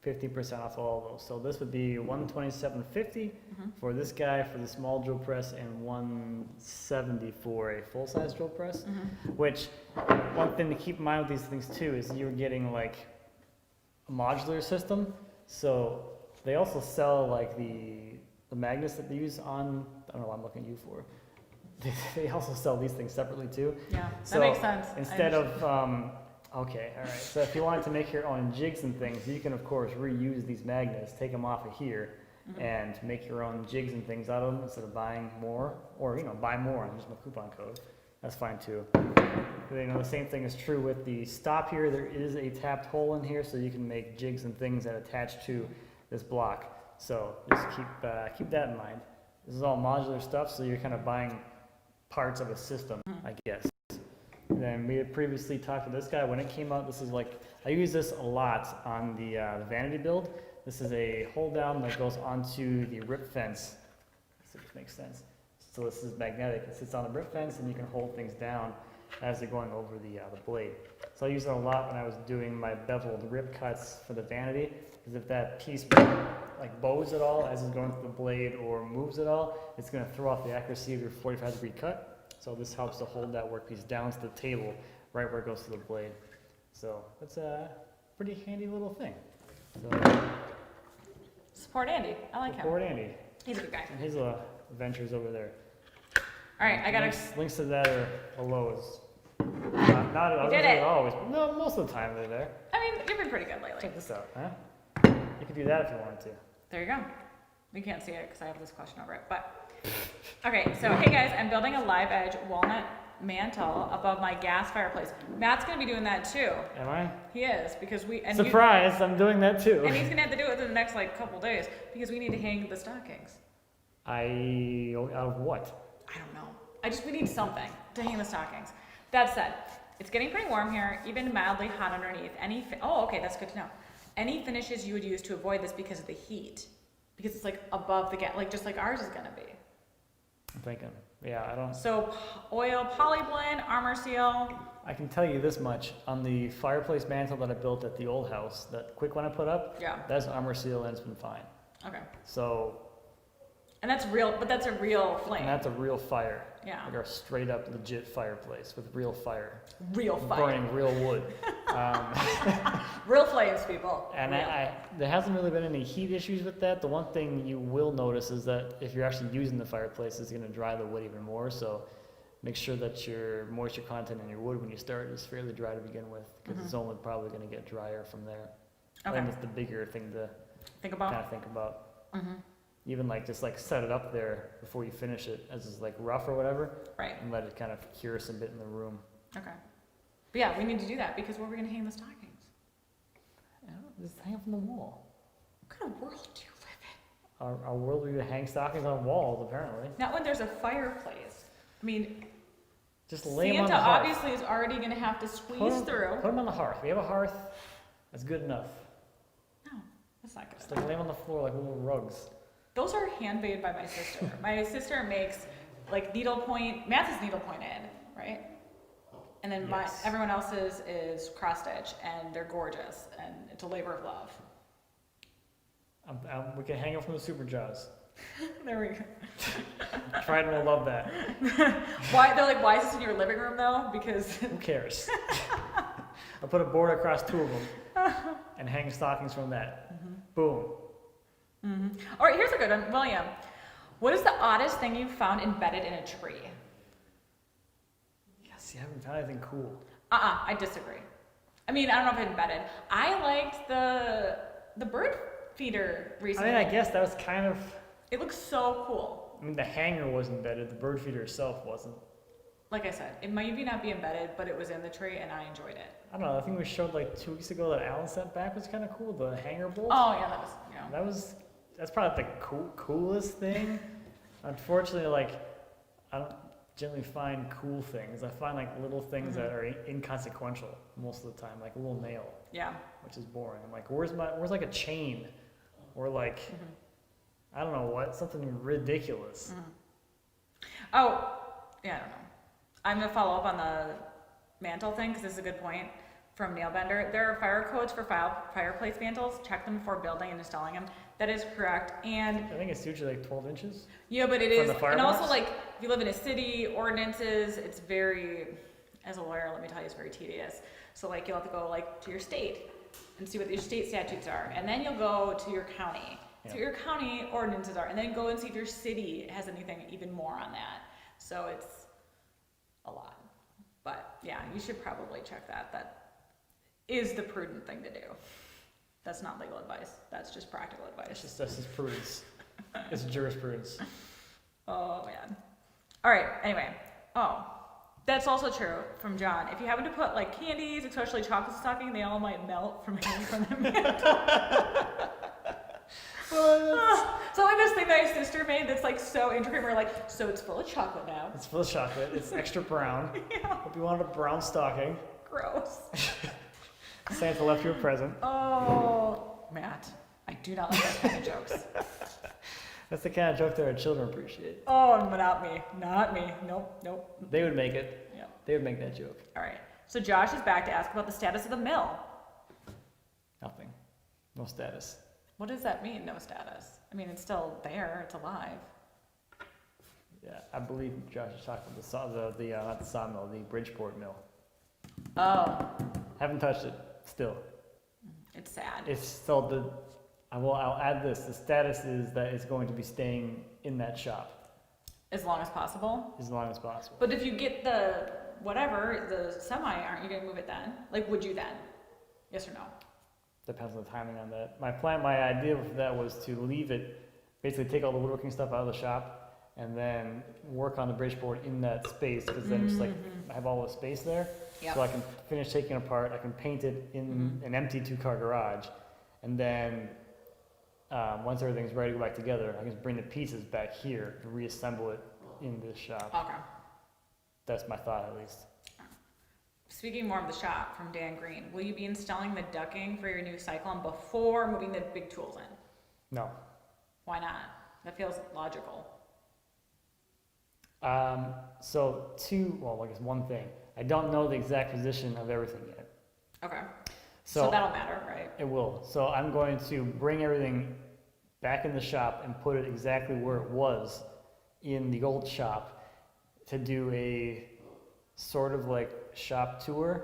Speaker 2: 15% off all of those. So this would be $127.50 for this guy for the small drill press and $170 for a full size drill press. Which one thing to keep in mind with these things too is you're getting like a modular system. So they also sell like the magnets that they use on. I don't know what I'm looking at you for. They also sell these things separately too.
Speaker 1: Yeah,
Speaker 2: so
Speaker 1: that makes sense.
Speaker 2: Instead of, okay, all right. So if you wanted to make your own jigs and things, you can of course reuse these magnets, take them off of here, and make your own jigs and things out of them instead of buying more, or buy more and use my coupon code. That's fine too. The same thing is true with the stop here. There is a tapped hole in here, so you can make jigs and things that attach to this block. So just keep that in mind. This is all modular stuff, so you're kind of buying parts of a system, I guess. And then we had previously talked to this guy when it came out. This is like, I use this a lot on the vanity build. This is a hold down that goes onto the rip fence. So it makes sense. So this is magnetic. It sits on the rip fence and you can hold things down as they're going over the blade. So I use it a lot when I was doing my beveled rip cuts for the vanity, because if that piece like bows at all as it's going through the blade or moves at all, it's going to throw off the accuracy of your 45-degree cut. So this helps to hold that workpiece down to the table right where it goes to the blade. So it's a pretty handy little thing. So,
Speaker 1: Support Andy. I like him.
Speaker 2: Support Andy.
Speaker 1: He's a good guy.
Speaker 2: And his ventures over there.
Speaker 1: All right, I gotta.
Speaker 2: Links to that are below. Not
Speaker 1: You did it.
Speaker 2: Always. No, most of the time they're there.
Speaker 1: I mean, you've been pretty good lately.
Speaker 2: Check this out, huh? You could do that if you wanted to.
Speaker 1: There you go. You can't see it because I have this question over it, but okay. So hey guys, I'm building a live edge walnut mantle above my gas fireplace. Matt's gonna be doing that too.
Speaker 2: Am I?
Speaker 1: He is, because
Speaker 2: Surprise! I'm doing that too.
Speaker 1: And he's gonna have to do it within the next couple days because we need to hang the stockings.
Speaker 2: Out of what?
Speaker 1: I don't know. We need something to hang the stockings. That said, it's getting pretty warm here, even mildly hot underneath. Okay, that's good to know. Any finishes you would use to avoid this because of the heat? Because it's above the gas, just like ours is gonna be.
Speaker 2: I'm thinking. Yeah, I don't.
Speaker 1: So oil, polyblend, armor seal.
Speaker 2: I can tell you this much. On the fireplace mantle that I built at the old house, that quick one I put up, that's armor seal and it's been fine.
Speaker 1: Okay.
Speaker 2: So.
Speaker 1: And that's real, but that's a real flame.
Speaker 2: And that's a real fire.
Speaker 1: Yeah.
Speaker 2: Like our straight up legit fireplace with real fire.
Speaker 1: Real fire.
Speaker 2: Burning real wood.
Speaker 1: Real flames, people.
Speaker 2: And there hasn't really been any heat issues with that. The one thing you will notice is that if you're actually using the fireplace, it's going to dry the wood even more. So make sure that your moisture content in your wood when you start is fairly dry to begin with, because it's only probably going to get drier from there.
Speaker 1: Okay.
Speaker 2: I think it's the bigger thing to
Speaker 1: think about.
Speaker 2: Kind of think about. Even just set it up there before you finish it as it's rough or whatever. Right. And let it kind of cure some bit in the room.
Speaker 1: Okay. But yeah, we need to do that because where are we going to hang the stockings?
Speaker 2: Just hang them from the wall.
Speaker 1: What kind of world do you live in?
Speaker 2: Our world we hang stockings on walls, apparently.
Speaker 1: Not when there's a fireplace. I mean,
Speaker 2: just lay them on the hearth.
Speaker 1: Santa obviously is already going to have to squeeze through.
Speaker 2: Put them on the hearth. We have a hearth. That's good enough.
Speaker 1: No, that's not good.
Speaker 2: Just lay them on the floor like little rugs.
Speaker 1: Those are handmade by my sister. My sister makes needlepoint. Matt's is needlepointed, right? And then everyone else's is cross stitch, and they're gorgeous, and it's a labor of love.
Speaker 2: We can hang them from the super jaws.
Speaker 1: There we go.
Speaker 2: Trident will love that.
Speaker 1: Why? They're like, why is this in your living room though? Because
Speaker 2: who cares? I put a board across two of them and hang stockings from that. Boom.
Speaker 1: All right, here's a good one, William. What is the oddest thing you've found embedded in a tree?
Speaker 2: Yes, you haven't found anything cool.
Speaker 1: I disagree. I mean, I don't know if embedded. I liked the bird feeder
Speaker 2: I
Speaker 1: recently.
Speaker 2: mean, I guess that was kind of.
Speaker 1: It looks so cool.
Speaker 2: I mean, the hanger was embedded. The bird feeder itself wasn't.
Speaker 1: Like I said, it might maybe not be embedded, but it was in the tree, and I enjoyed it.
Speaker 2: I don't know. I think we showed like 2 weeks ago that Alan sent back was kind of cool. The hanger bolt.
Speaker 1: Oh yeah, that was
Speaker 2: That's probably the coolest thing. Unfortunately, like I don't generally find cool things. I find like little things that are inconsequential most of the time, like a little nail.
Speaker 1: Yeah.
Speaker 2: Which is boring. I'm like, where's like a chain, or like I don't know what, something ridiculous.
Speaker 1: Oh, yeah, I don't know. I'm gonna follow up on the mantle thing because this is a good point from Nailbender. There are fire codes for fireplace mantles. Check them before building and installing them. That is correct. And
Speaker 2: I think it's usually like 12 inches.
Speaker 1: yeah, but it
Speaker 2: From
Speaker 1: is,
Speaker 2: the
Speaker 1: and also
Speaker 2: firebox?
Speaker 1: like if you live in a city, ordinances, it's very, as a lawyer, let me tell you, it's very tedious. So like you'll have to go like to your state and see what your state statutes are, and then you'll go to your county.
Speaker 2: Yeah.
Speaker 1: So your county ordinances are, and then go and see if your city has anything even more on that. So it's a lot. But yeah, you should probably check that. That is the prudent thing to do. That's not legal advice. That's just practical advice.
Speaker 2: That's just prudence. It's jurisprudence.
Speaker 1: Oh man. All right. Anyway. Oh, that's also true from John. If you happen to put like candies, especially chocolate stocking, they all might melt from hanging from the mantle. So like this thing that my sister made that's like so intricate. We're like, so it's full of chocolate now.
Speaker 2: It's full of chocolate. It's extra brown.
Speaker 1: Yeah.
Speaker 2: Hope you wanted a brown stocking.
Speaker 1: Gross.
Speaker 2: Santa left you a present.
Speaker 1: Oh, Matt, I do not like those kind of jokes.
Speaker 2: That's the kind of joke that our children appreciate.
Speaker 1: Oh, but not me. Not me. Nope.
Speaker 2: They would make it.
Speaker 1: Yeah.
Speaker 2: They would make that joke.
Speaker 1: All right. So Josh is back to ask about the status of the mill.
Speaker 2: Nothing. No status.
Speaker 1: What does that mean, no status? I mean, it's still there. It's alive.
Speaker 2: Yeah, I believe Josh is talking about not the sawmill, the Bridgeport mill.
Speaker 1: Oh,
Speaker 2: Haven't touched it. Still.
Speaker 1: it's sad.
Speaker 2: It's still I'll add this. The status is that it's going to be staying in that shop
Speaker 1: As long as possible.
Speaker 2: as long as possible.
Speaker 1: But if you get the whatever, the semi, aren't you going to move it then? Like, would you then? Yes or no?
Speaker 2: Depends on the timing on that. My idea for that was to leave it, basically take all the woodworking stuff out of the shop, and then work on the Bridgeport in that space, because then it's like I have all the space there,
Speaker 1: Yep.
Speaker 2: so I can finish taking it apart. I can paint it in an empty 2-car garage, and then once everything's ready to go back together, I can just bring the pieces back here and reassemble it in this shop.
Speaker 1: Okay.
Speaker 2: That's my thought, at least.
Speaker 1: Speaking more of the shop from Dan Green, will you be installing the ducking for your new cyclone before moving the big tools in?
Speaker 2: No.
Speaker 1: Why not? That feels logical.
Speaker 2: So I guess one thing. I don't know the exact position of everything yet.
Speaker 1: Okay. So that'll matter, right?
Speaker 2: It will. So I'm going to bring everything back in the shop and put it exactly where it was in the old shop to do a sort of like shop tour,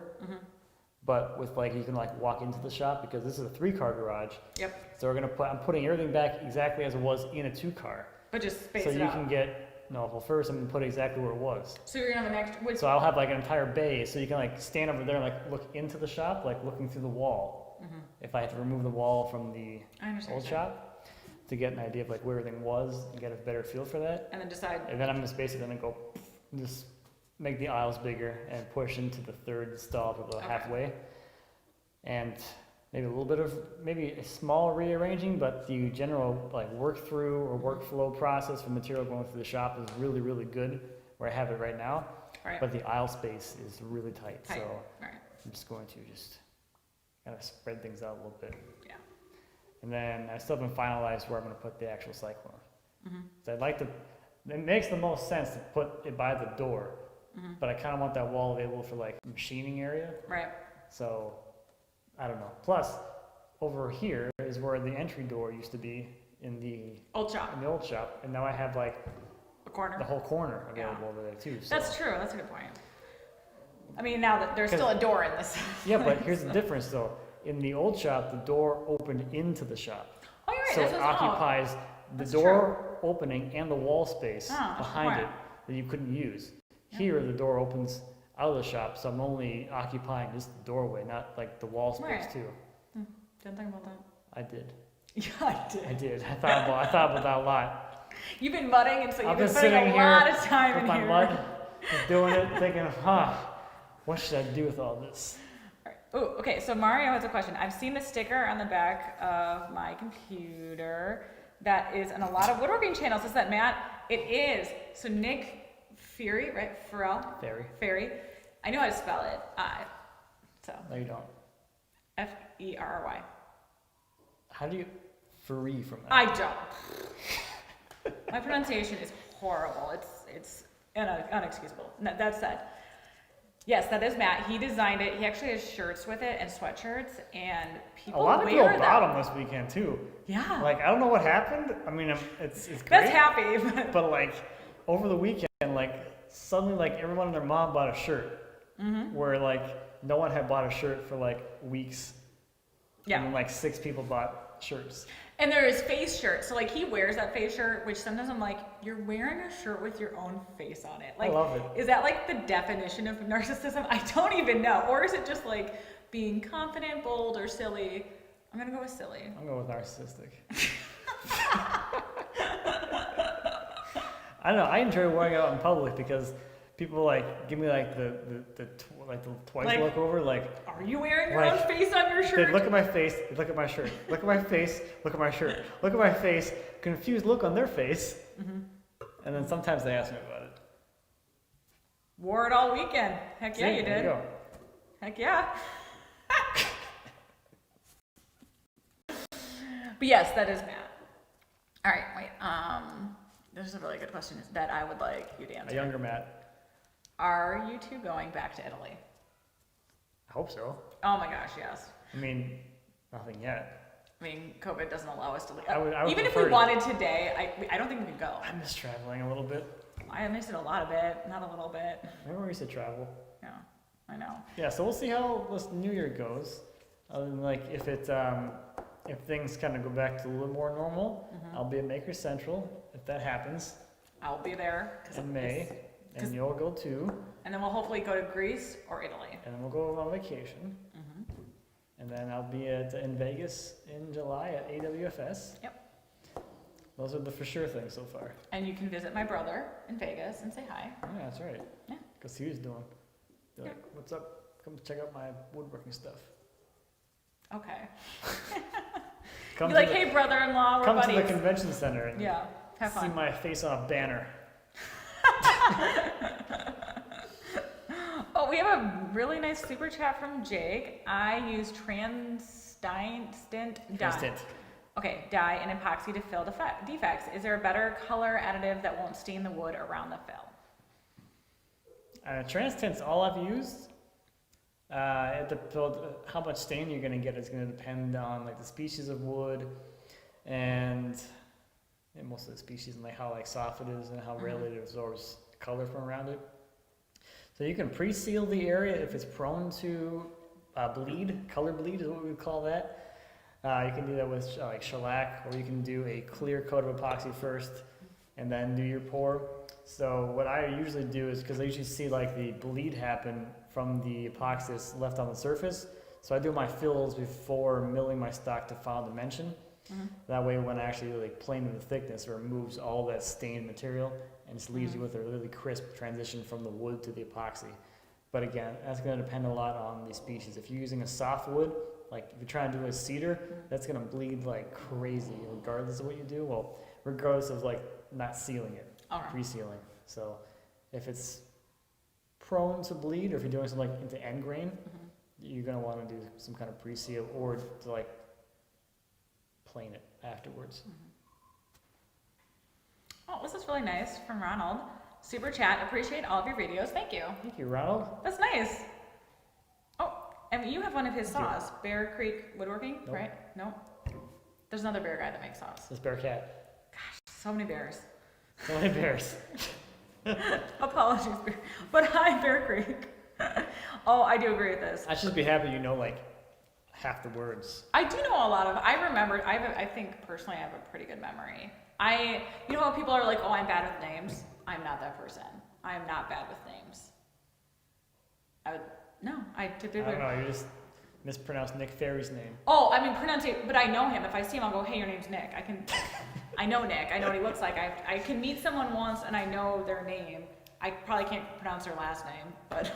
Speaker 2: but with like you can like walk into the shop, because this is a 3-car garage.
Speaker 1: Yep.
Speaker 2: So I'm putting everything back exactly as it was in a 2-car.
Speaker 1: But just space
Speaker 2: So
Speaker 1: it
Speaker 2: you
Speaker 1: out.
Speaker 2: can first I'm gonna put it exactly where it was.
Speaker 1: So you're gonna have an extra.
Speaker 2: So I'll have like an entire bay, so you can like stand over there and like look into the shop, like looking through the wall. If I had to remove the wall from the
Speaker 1: I understand.
Speaker 2: old shop, to get an idea of like where everything was and get a better feel for that.
Speaker 1: And then decide.
Speaker 2: And then I'm just basically gonna go just make the aisles bigger and push into the 3rd stall to about halfway. And maybe a little bit of, maybe a small rearranging, but the general like work through or workflow process for material going through the shop is really, really good where I have it right now.
Speaker 1: Right.
Speaker 2: But the aisle space is really tight. So
Speaker 1: Right.
Speaker 2: I'm just going to kind of spread things out a little bit.
Speaker 1: Yeah.
Speaker 2: And then I still haven't finalized where I'm going to put the actual cyclone. So I'd like to, it makes the most sense to put it by the door, but I kind of want that wall available for like machining area.
Speaker 1: Right.
Speaker 2: So I don't know. Plus, over here is where the entry door used to be in the
Speaker 1: Old shop.
Speaker 2: old shop, and now I have like
Speaker 1: A corner.
Speaker 2: the whole corner available over there too. So.
Speaker 1: That's true. That's a good point. I mean, now that there's still a door in this.
Speaker 2: Yeah, but here's the difference though. In the old shop, the door opened into the shop.
Speaker 1: Oh, you're right.
Speaker 2: So
Speaker 1: That's
Speaker 2: it
Speaker 1: what's
Speaker 2: occupies the
Speaker 1: That's
Speaker 2: door opening and the wall space
Speaker 1: Oh,
Speaker 2: behind
Speaker 1: right.
Speaker 2: it that you couldn't use.
Speaker 1: Yeah.
Speaker 2: Here, the door opens out of the shop, so I'm only occupying just the doorway, not like the wall space
Speaker 1: Right.
Speaker 2: too.
Speaker 1: Didn't think about that.
Speaker 2: I did.
Speaker 1: Yeah, I
Speaker 2: I
Speaker 1: did.
Speaker 2: did. I thought about that a lot.
Speaker 1: You've been mudding, and so you've
Speaker 2: I've
Speaker 1: been
Speaker 2: been
Speaker 1: spending
Speaker 2: sitting
Speaker 1: a
Speaker 2: here
Speaker 1: lot of time
Speaker 2: with
Speaker 1: in
Speaker 2: my
Speaker 1: here.
Speaker 2: mud, just doing it, thinking, what should I do with all this?
Speaker 1: Oh, okay. So Mario has a question. I've seen the sticker on the back of my computer that is in a lot of woodworking channels. Is that Matt? It is. So Nick Fury, right? Ferry. I know how to spell it.
Speaker 2: No, you don't.
Speaker 1: Ferry.
Speaker 2: How do you free from that?
Speaker 1: I don't. My pronunciation is horrible. It's unexcusable. That said, yes, that is Matt. He designed it. He actually has shirts with it and sweatshirts, and people
Speaker 2: A lot of
Speaker 1: wear
Speaker 2: people
Speaker 1: them.
Speaker 2: bought them this weekend too.
Speaker 1: Yeah.
Speaker 2: Like, I don't know what happened. I mean, it's great.
Speaker 1: That's happy.
Speaker 2: But like, over the weekend, like, suddenly, like, everyone and their mom bought a shirt. Where, like, no one had bought a shirt for, like, weeks.
Speaker 1: Yeah.
Speaker 2: And then, like, 6 people bought shirts.
Speaker 1: And there is face shirts. So like he wears that face shirt, which sometimes I'm like, you're wearing a shirt with your own face on it. Like,
Speaker 2: I love it.
Speaker 1: Is that like the definition of narcissism? I don't even know. Or is it just like being confident, bold, or silly? I'm gonna go with silly.
Speaker 2: I'm going with narcissistic. I don't know. I enjoy wearing it out in public because people like give me like the twice
Speaker 1: Like,
Speaker 2: look over, like,
Speaker 1: are you wearing your
Speaker 2: like,
Speaker 1: own face on your
Speaker 2: they
Speaker 1: shirt?
Speaker 2: look at my face, they look at my shirt, look at my face, look at my shirt, look at my face, confused look on their face, and then sometimes they ask me about it.
Speaker 1: Wore it all weekend. Heck yeah,
Speaker 2: See,
Speaker 1: you
Speaker 2: there
Speaker 1: did.
Speaker 2: go.
Speaker 1: Heck yeah. But yes, that is Matt. All right, wait. There's a really good question that I would like you to answer.
Speaker 2: A younger Matt.
Speaker 1: Are you two going back to Italy?
Speaker 2: I hope so.
Speaker 1: Oh my gosh, yes.
Speaker 2: I mean, nothing yet.
Speaker 1: I mean, COVID doesn't allow us to leave.
Speaker 2: I would
Speaker 1: Even if
Speaker 2: prefer
Speaker 1: we
Speaker 2: to.
Speaker 1: wanted today, I don't think we could go.
Speaker 2: I miss traveling a little bit.
Speaker 1: I missed it a lot of it, not a little bit.
Speaker 2: Remember we used to travel?
Speaker 1: Yeah, I know.
Speaker 2: Yeah, so we'll see how this new year goes. Other than like if things kind of go back to a little more normal, I'll be at Maker Central if that happens
Speaker 1: I'll be there.
Speaker 2: in May, and you'll go too,
Speaker 1: And then we'll hopefully go to Greece or Italy.
Speaker 2: and then we'll go on vacation, and then I'll be in Vegas in July at AWFS.
Speaker 1: Yep.
Speaker 2: Those are the for sure things so far.
Speaker 1: And you can visit my brother in Vegas and say hi.
Speaker 2: Oh, yeah, that's right.
Speaker 1: Yeah.
Speaker 2: Because he was doing. They're like, what's up? Come check out my woodworking stuff.
Speaker 1: Okay.
Speaker 2: Come
Speaker 1: You're like,
Speaker 2: to the,
Speaker 1: hey, brother-in-law, we're
Speaker 2: come
Speaker 1: buddies.
Speaker 2: to the convention center and
Speaker 1: Yeah, have
Speaker 2: see
Speaker 1: fun.
Speaker 2: my face on a banner.
Speaker 1: Oh, we have a really nice super chat from Jake. I use transient dye. Okay, dye and epoxy to fill defects. Is there a better color additive that won't stain the wood around the fill?
Speaker 2: Trans-tint's all I've used. How much stain you're going to get is going to depend on like the species of wood and most of the species and like how like soft it is and how readily it absorbs color from around it. So you can pre-seal the area if it's prone to bleed. Color bleed is what we would call that. You can do that with like shellac, or you can do a clear coat of epoxy first and then do your pour. So what I usually do is, because I usually see like the bleed happen from the epoxy that's left on the surface, so I do my fills before milling my stock to final dimension. That way when I actually like plane the thickness, it removes all that stained material and just leaves you with a really crisp transition from the wood to the epoxy. But again, that's going to depend a lot on the species. If you're using a soft wood, like if you're trying to do a cedar, that's going to bleed like crazy regardless of what you do. Well, regardless of like not sealing it. Pre-sealing. So if it's prone to bleed, or if you're doing something like into end grain, you're going to want to do some kind of pre-seal or to like plane it afterwards.
Speaker 1: Oh, this is really nice from Ronald. Super chat. Appreciate all of your videos. Thank you.
Speaker 2: Thank you, Ronald.
Speaker 1: That's nice. Oh, and you have one of his
Speaker 2: Thank
Speaker 1: saws. Bear Creek Woodworking,
Speaker 2: Nope.
Speaker 1: right? No. There's another bear guy that makes saws.
Speaker 2: This bear cat.
Speaker 1: So many bears.
Speaker 2: So many bears.
Speaker 1: Apologies, Bear. But hi, Bear Creek. Oh, I do agree with this.
Speaker 2: I should be happy you know like half the words.
Speaker 1: I do know a lot of. I remember. I think personally, I have a pretty good memory. You know, when people are like, "Oh, I'm bad with names." I'm not that person. I am not bad with names. I typically.
Speaker 2: I don't know. You're just mispronounced Nick Ferry's name.
Speaker 1: Oh, I mean, but I know him. If I see him, I'll go, hey, your name's Nick. I know Nick. I know what he looks like. I can meet someone once and I know their name. I probably can't pronounce their last name, but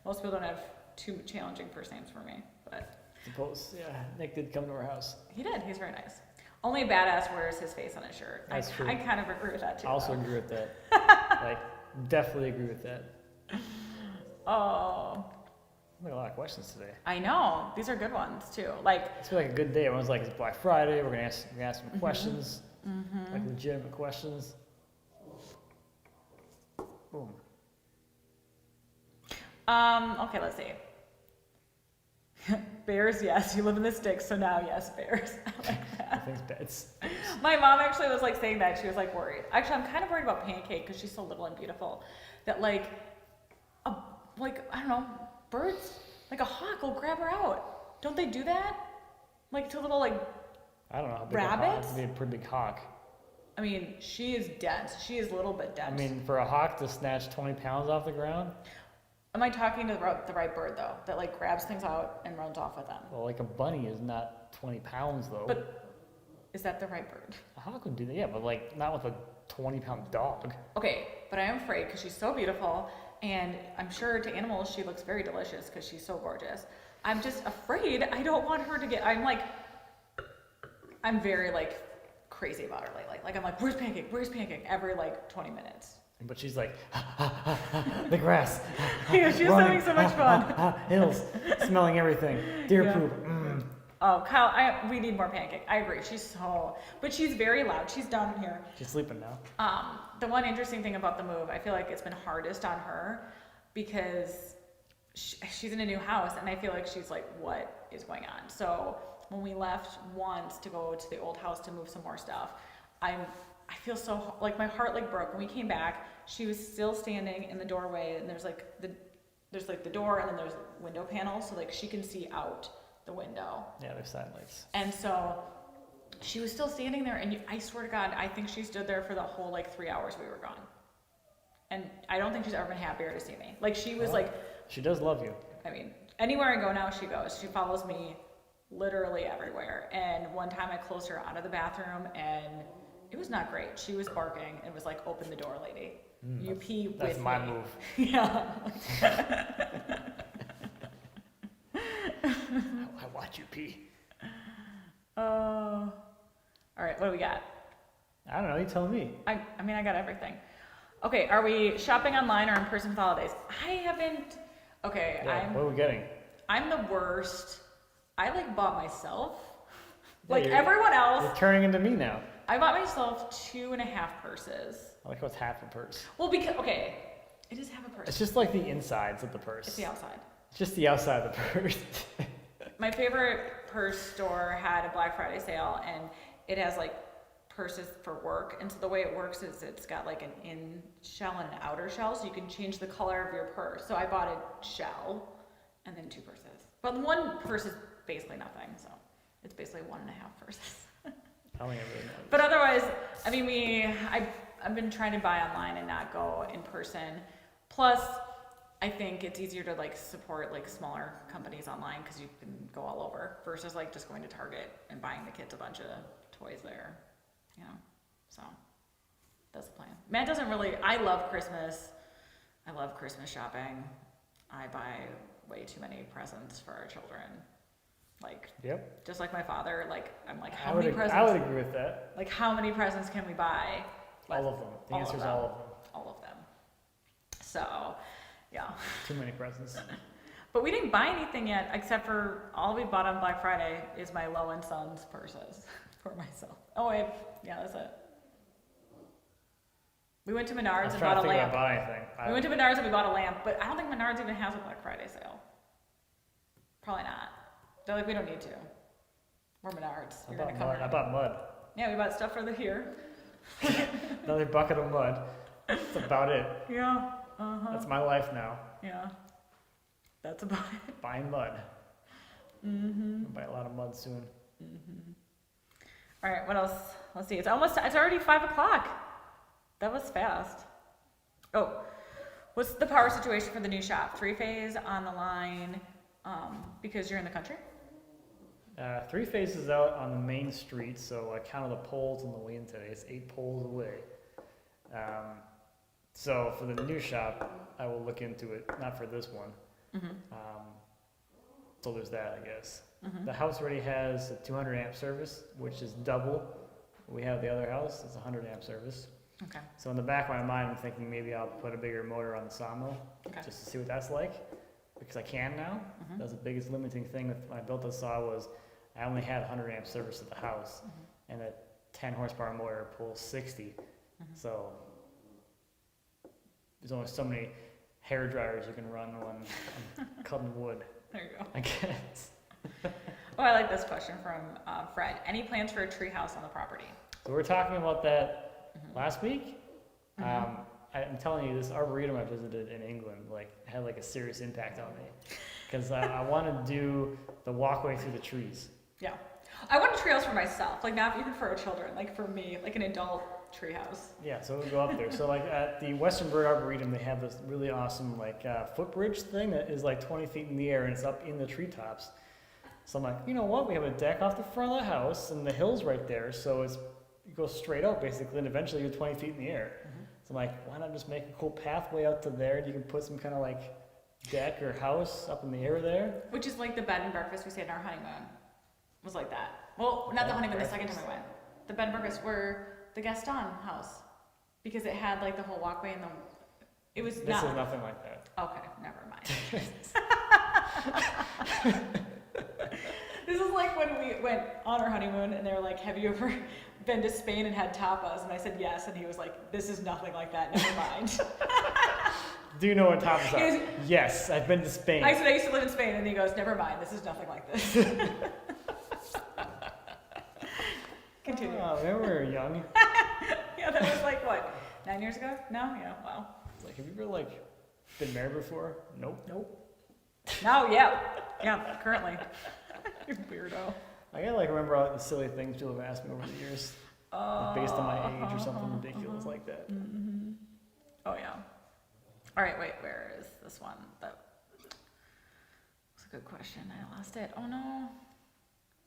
Speaker 1: most people don't have too challenging first names for me. But
Speaker 2: Suppose, yeah, Nick did come to our house.
Speaker 1: he did. He's very nice. Only a badass wears his face on his shirt.
Speaker 2: That's true.
Speaker 1: I kind of agree with that too.
Speaker 2: I also
Speaker 1: though.
Speaker 2: agree with that. Like, definitely agree with that.
Speaker 1: Oh,
Speaker 2: Like a lot of questions today.
Speaker 1: I know. These are good ones too. Like,
Speaker 2: It's been like a good day. Everyone's like, it's Black Friday. We're gonna ask some questions,
Speaker 1: mm-hmm.
Speaker 2: like legitimate questions. Boom.
Speaker 1: Okay, let's see. Bears, yes. You live in the sticks, so now yes, bears. I like that.
Speaker 2: I think it's
Speaker 1: My mom actually was like saying that. She was like worried. Actually, I'm kind of worried about Pancake because she's so little and beautiful. That like I don't know, birds, like a hawk will grab her out. Don't they do that? Like to little like,
Speaker 2: I don't know how big
Speaker 1: rabbits?
Speaker 2: a hawk. It'd be a pretty big hawk.
Speaker 1: I mean, she is dense. She is a little bit dense.
Speaker 2: I mean, for a hawk to snatch 20 pounds off the ground,
Speaker 1: am I talking to the right bird though? That like grabs things out and runs off with them.
Speaker 2: well, like a bunny is not 20 pounds though.
Speaker 1: But is that the right bird?
Speaker 2: A hawk would do that, yeah, but like not with a 20-pound dog.
Speaker 1: Okay, but I am afraid because she's so beautiful, and I'm sure to animals she looks very delicious because she's so gorgeous. I'm just afraid I don't want her to get. I'm very like crazy about her lately. Like I'm like, where's Pancake? Where's Pancake? Every like 20 minutes.
Speaker 2: But she's like, the grass.
Speaker 1: Yeah, she's
Speaker 2: running,
Speaker 1: having so much fun.
Speaker 2: Hills, smelling everything. Deer
Speaker 1: Yeah.
Speaker 2: poop. Mm.
Speaker 1: Oh, Kyle, we need more Pancake. I agree. But she's very loud. She's down here.
Speaker 2: She's sleeping now.
Speaker 1: The one interesting thing about the move, I feel like it's been hardest on her because she's in a new house, and I feel like she's like, what is going on? So when we left once to go to the old house to move some more stuff, I feel so like my heart like broke. When we came back, she was still standing in the doorway, and there's like the door, and then there's window panels, so like she can see out the window.
Speaker 2: Yeah, there's side lights.
Speaker 1: And so she was still standing there, and I swear to God, I think she stood there for the whole like 3 hours we were gone. And I don't think she's ever been happier to see me. Like she was like,
Speaker 2: she does love you.
Speaker 1: I mean, anywhere I go now, she goes. She follows me literally everywhere. And one time I closed her out of the bathroom, and it was not great. She was barking and was like, open the door, lady. You pee with me.
Speaker 2: That's my move.
Speaker 1: Yeah.
Speaker 2: I watch you pee.
Speaker 1: All right, what do we got?
Speaker 2: I don't know, you tell me.
Speaker 1: I mean, I got everything. Okay, are we shopping online or in person for holidays? I haven't. Okay,
Speaker 2: Yeah, what are we getting?
Speaker 1: I'm the worst. I like bought myself.
Speaker 2: Yeah,
Speaker 1: Like everyone else,
Speaker 2: You're turning into me now.
Speaker 1: I bought myself 2.5 purses.
Speaker 2: I like how it's half a purse.
Speaker 1: Well, because, okay, it is half a purse.
Speaker 2: It's just like the insides of the purse.
Speaker 1: It's the outside.
Speaker 2: It's just the outside of the purse.
Speaker 1: My favorite purse store had a Black Friday sale, and it has like purses for work. And so the way it works is it's got like an in shell and an outer shell, so you can change the color of your purse. So I bought a shell and then 2 purses. But one purse is basically nothing, so it's basically 1.5 purses.
Speaker 2: I don't think I really know.
Speaker 1: But otherwise, I mean, I've been trying to buy online and not go in person. Plus, I think it's easier to like support like smaller companies online because you can go all over versus like just going to Target and buying the kids a bunch of toys there, you know. So that's the plan. Matt doesn't really. I love Christmas. I love Christmas shopping. I buy way too many presents for our children. Like,
Speaker 2: Yep.
Speaker 1: just like my father. Like, I'm like, how many presents?
Speaker 2: I would agree with that.
Speaker 1: Like, how many presents can we buy?
Speaker 2: All of them. The answer is all of them.
Speaker 1: All of them. So, yeah.
Speaker 2: Too many presents.
Speaker 1: But we didn't buy anything yet, except for all we bought on Black Friday is my Low and Sons purses for myself. Oh, yeah, that's it. We went to Menards and bought a lamp. We went to Menards and we bought a lamp, but I don't think Menards even has a Black Friday sale. Probably not. They're like, we don't need to. We're Menards. You're gonna come
Speaker 2: I bought mud.
Speaker 1: Yeah, we bought stuff for the here.
Speaker 2: Another bucket of mud. That's about it.
Speaker 1: Yeah.
Speaker 2: That's my life now.
Speaker 1: Yeah. That's about it.
Speaker 2: Buying mud.
Speaker 1: Mm-hmm.
Speaker 2: I'll buy a lot of mud soon.
Speaker 1: Mm-hmm. All right, what else? Let's see. It's already 5 o'clock. That was fast. Oh, what's the power situation for the new shop? 3-phase on the line. because you're in the country?
Speaker 2: 3 faces out on the main street, so I counted the poles on the way in today. It's 8 poles away. So for the new shop, I will look into it, not for this one.
Speaker 1: Mm-hmm.
Speaker 2: So there's that, I guess.
Speaker 1: Mm-hmm.
Speaker 2: The house already has a 200 amp service, which is double what we have the other house. It's a 100 amp service.
Speaker 1: Okay.
Speaker 2: So in the back of my mind, I'm thinking maybe I'll put a bigger motor on the sawmill, just to see what that's like, because I can now.
Speaker 1: Mm-hmm.
Speaker 2: That's the biggest limiting thing with when I built the saw was I only had 100 amp service at the house,
Speaker 1: Mm-hmm.
Speaker 2: and a 10 horsepower motor pulls 60.
Speaker 1: Mm-hmm.
Speaker 2: So there's only so many hair dryers you can run when I'm cutting wood,
Speaker 1: There you go.
Speaker 2: I guess.
Speaker 1: Oh, I like this question from Fred. Any plans for a tree house on the property?
Speaker 2: So we were talking about that
Speaker 1: Mm-hmm.
Speaker 2: last week.
Speaker 1: Mhm.
Speaker 2: I'm telling you, this arboretum I visited in England had a serious impact on me, because I want to do the walkway through the trees.
Speaker 1: Yeah. I want a treehouse for myself, like not even for our children, like for me, like an adult treehouse.
Speaker 2: Yeah, so we'll go up there. So at the Western Bird Arboretum, they have this really awesome footbridge thing that is 20 feet in the air, and it's up in the treetops. So I'm like, you know what? We have a deck off the front of the house, and the hill's right there, so it goes straight up basically, and eventually you're 20 feet in the air.
Speaker 1: Mm-hmm.
Speaker 2: So I'm like, why not just make a cool pathway out to there, and you can put some kind of deck or house up in the air there.
Speaker 1: Which is like the bed and breakfast we stayed in our honeymoon. Was like that. Well, not the honeymoon, the second time we went. The bed and breakfast were the Gaston house. Because it had the whole walkway and it was
Speaker 2: This
Speaker 1: not.
Speaker 2: is nothing like that.
Speaker 1: Okay, never mind. This is like when we went on our honeymoon and they were like, have you ever been to Spain and had tapas? And I said yes, and he was like, this is nothing like that, never mind.
Speaker 2: Do you know what tapas
Speaker 1: He
Speaker 2: are?
Speaker 1: was-
Speaker 2: Yes, I've been to Spain.
Speaker 1: I said I used to live in Spain, and he goes, never mind, this is nothing like this. Continue.
Speaker 2: Oh, when we were young.
Speaker 1: Yeah, that was like, what, 9 years ago? No? Yeah, wow.
Speaker 2: Have you ever been married before? Nope.
Speaker 1: No, yeah. Yeah, currently. You weirdo.
Speaker 2: I gotta remember all the silly things people have asked me over the years, based on my age or something ridiculous like that.
Speaker 1: Mm-hmm. Oh, yeah. All right, wait, where is this one? That was a good question. I lost it. Oh, no.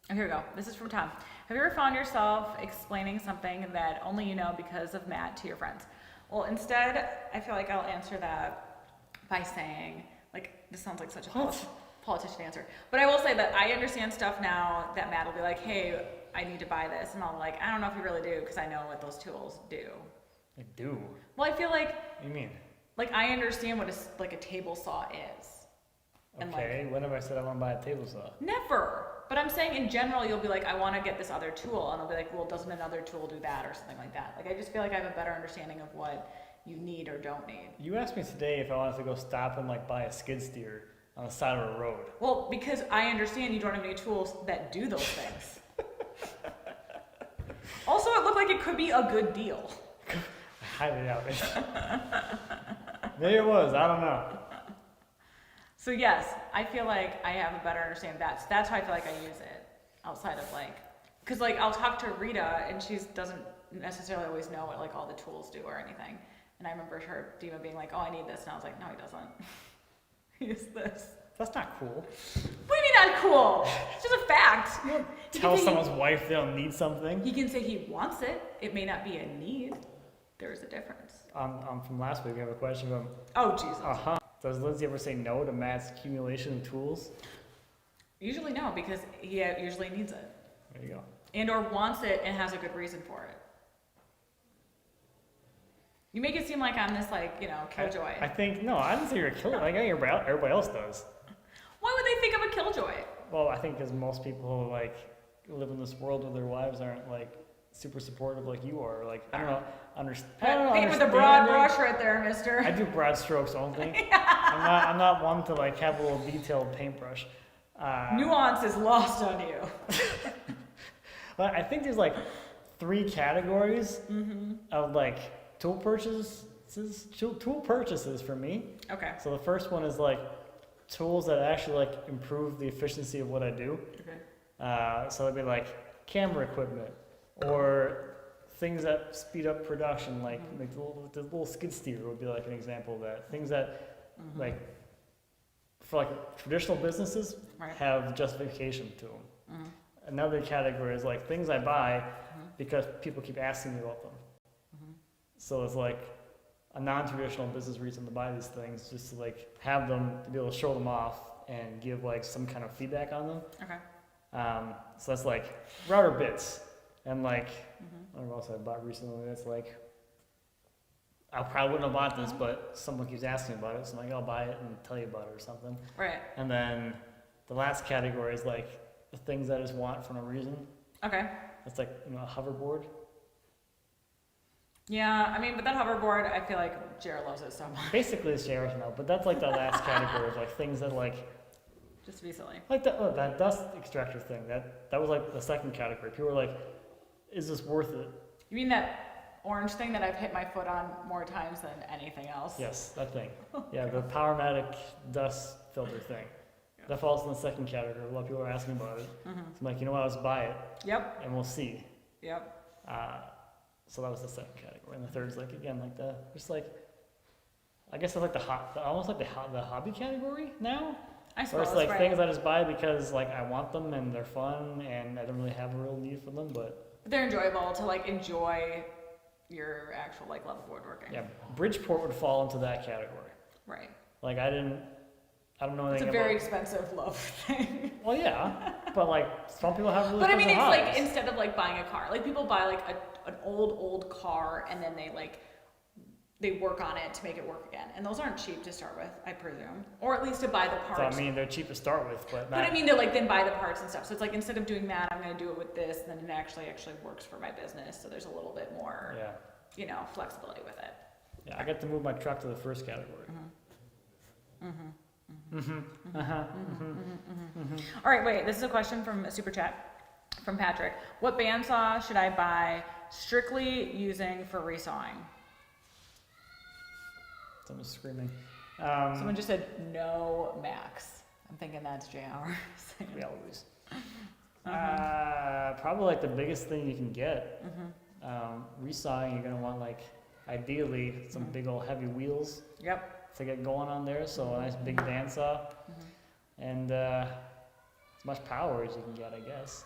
Speaker 1: Oh, here we go. This is from Tom. Have you ever found yourself explaining something that only you know because of Matt to your friends? Well, instead, I feel like I'll answer that by saying, this sounds like such a politician answer. But I will say that I understand stuff now that Matt will be like, hey, I need to buy this. And I'll be like, I don't know if you really do because I know what those tools do.
Speaker 2: I do.
Speaker 1: Well, I feel like,
Speaker 2: What do you mean?
Speaker 1: I understand what a table saw is. And
Speaker 2: Okay, when have I said I want to buy a table saw?
Speaker 1: Never. But I'm saying in general, you'll be like, I want to get this other tool. And I'll be like, well, doesn't another tool do that or something like that? I just feel like I have a better understanding of what you need or don't need.
Speaker 2: You asked me today if I wanted to go stop and buy a skid steer on the side of a road.
Speaker 1: Well, because I understand you don't have any tools that do those things. Also, it looked like it could be a good deal.
Speaker 2: I highly doubt it. Maybe it was, I don't know.
Speaker 1: So yes, I feel like I have a better understanding of that. So that's how I feel like I use it outside of because I'll talk to Rita and she doesn't necessarily always know what all the tools do or anything. And I remember Dima being like, oh, I need this. And I was like, no, he doesn't. He uses this.
Speaker 2: That's not cool.
Speaker 1: What do you mean not cool? It's just a fact.
Speaker 2: Tell someone's wife they don't need something.
Speaker 1: He can say he wants it. It may not be a need. There is a difference.
Speaker 2: From last week, we have a question from.
Speaker 1: Oh, Jesus.
Speaker 2: Does Lindsay ever say no to Matt's accumulation of tools?
Speaker 1: Usually no, because he usually needs it.
Speaker 2: There you go.
Speaker 1: And or wants it and has a good reason for it. You make it seem like I'm this killjoy.
Speaker 2: I think, no, I didn't say you're a killjoy. I think everybody else does.
Speaker 1: Why would they think I'm a killjoy?
Speaker 2: Well, I think because most people who live in this world with their wives aren't super supportive like you are. I don't know,
Speaker 1: Paint with a broad brush right there, mister.
Speaker 2: I do broad strokes only. I'm not one to have a little detailed paintbrush.
Speaker 1: Nuance is lost on you.
Speaker 2: But I think there's 3 categories of tool purchases for me.
Speaker 1: Okay.
Speaker 2: So the first one is tools that actually improve the efficiency of what I do.
Speaker 1: Okay.
Speaker 2: So it'd be camera equipment or things that speed up production, the little skid steer would be an example of that. Things that for like traditional businesses
Speaker 1: Right.
Speaker 2: have justification to them.
Speaker 1: Mhm.
Speaker 2: Another category is like things I buy
Speaker 1: Mhm.
Speaker 2: because people keep asking me about them.
Speaker 1: Mhm.
Speaker 2: So it's like a non-traditional business reason to buy these things, just to like have them to be able to show them off and give like some kind of feedback on them.
Speaker 1: Okay.
Speaker 2: So that's like router bits and like
Speaker 1: Mhm.
Speaker 2: I don't know what else I bought recently. That's like I probably wouldn't have bought this, but someone keeps asking about it, so I'm like I'll buy it and tell you about it or something.
Speaker 1: Right.
Speaker 2: And then the last category is like the things I just want for no reason.
Speaker 1: Okay.
Speaker 2: It's like a hoverboard.
Speaker 1: Yeah, I mean, but that hoverboard, I feel like Jared loves it so much.
Speaker 2: Basically, it's showers now, but that's like the last category of like things that like
Speaker 1: Just to be silly.
Speaker 2: like that dust extractor thing. That was like the second category. People were like, "Is this worth it?"
Speaker 1: You mean that orange thing that I've hit my foot on more times than anything else?
Speaker 2: Yes, that thing. Yeah, the Powermatic dust filter thing.
Speaker 1: Yeah.
Speaker 2: That falls in the second category. A lot of people are asking about it.
Speaker 1: Mm-hmm.
Speaker 2: So I'm like, you know what? Let's buy it,
Speaker 1: Yep.
Speaker 2: and we'll see.
Speaker 1: Yep.
Speaker 2: So that was the second category, and the third is like again like the just like I guess it's like almost like the hobby category now.
Speaker 1: I
Speaker 2: Or
Speaker 1: suppose.
Speaker 2: it's like
Speaker 1: right.
Speaker 2: things I just buy because like I want them and they're fun and I don't really have a real need for them, but
Speaker 1: But they're enjoyable to like enjoy your actual like love of woodworking.
Speaker 2: yeah, Bridgeport would fall into that category.
Speaker 1: Right.
Speaker 2: Like I don't know
Speaker 1: It's
Speaker 2: anything
Speaker 1: a very
Speaker 2: about.
Speaker 1: expensive love thing.
Speaker 2: Well, yeah, but like some people have really.
Speaker 1: But I mean, it's
Speaker 2: expensive
Speaker 1: like
Speaker 2: hobbies.
Speaker 1: instead of like buying a car, like people buy like an old car and then they work on it to make it work again. And those aren't cheap to start with, I presume. Or at least to buy the
Speaker 2: So
Speaker 1: parts.
Speaker 2: I mean, they're cheap to start with, but
Speaker 1: But I mean to like then buy the parts and stuff. So it's like instead of doing that, I'm gonna do it with this, and then it actually works for my business. So there's a little bit more,
Speaker 2: yeah,
Speaker 1: flexibility with it.
Speaker 2: yeah. I got to move my truck to the first category.
Speaker 1: All right, wait. This is a question from a super chat from Patrick. What bandsaw should I buy strictly using for resawing?
Speaker 2: Someone's screaming.
Speaker 1: Someone just said no Max. I'm thinking that's JR.
Speaker 2: We always. Probably like the biggest thing you can get. Resawing, you're gonna want like ideally some big old heavy wheels
Speaker 1: Yep.
Speaker 2: to get going on there. So a nice big bandsaw and as much power as you can get, I guess.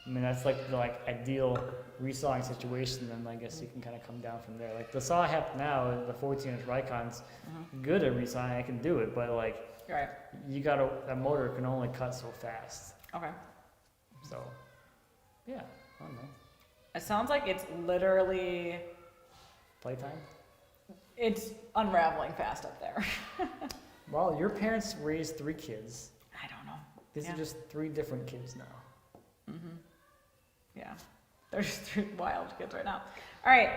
Speaker 2: I mean that's like the ideal resawing situation, and I guess you can kind of come down from there. Like the saw I have now, the 14-inch Ricon's good at resawing. I can do it, but like
Speaker 1: Right.
Speaker 2: that motor can only cut so fast.
Speaker 1: Okay.
Speaker 2: So yeah, I don't know.
Speaker 1: It sounds like it's literally
Speaker 2: Playtime.
Speaker 1: it's unraveling fast up there.
Speaker 2: Well, your parents raised 3 kids.
Speaker 1: I don't know.
Speaker 2: These
Speaker 1: Yeah.
Speaker 2: are just 3 different kids now.
Speaker 1: Yeah. They're just 3 wild kids right now. All right.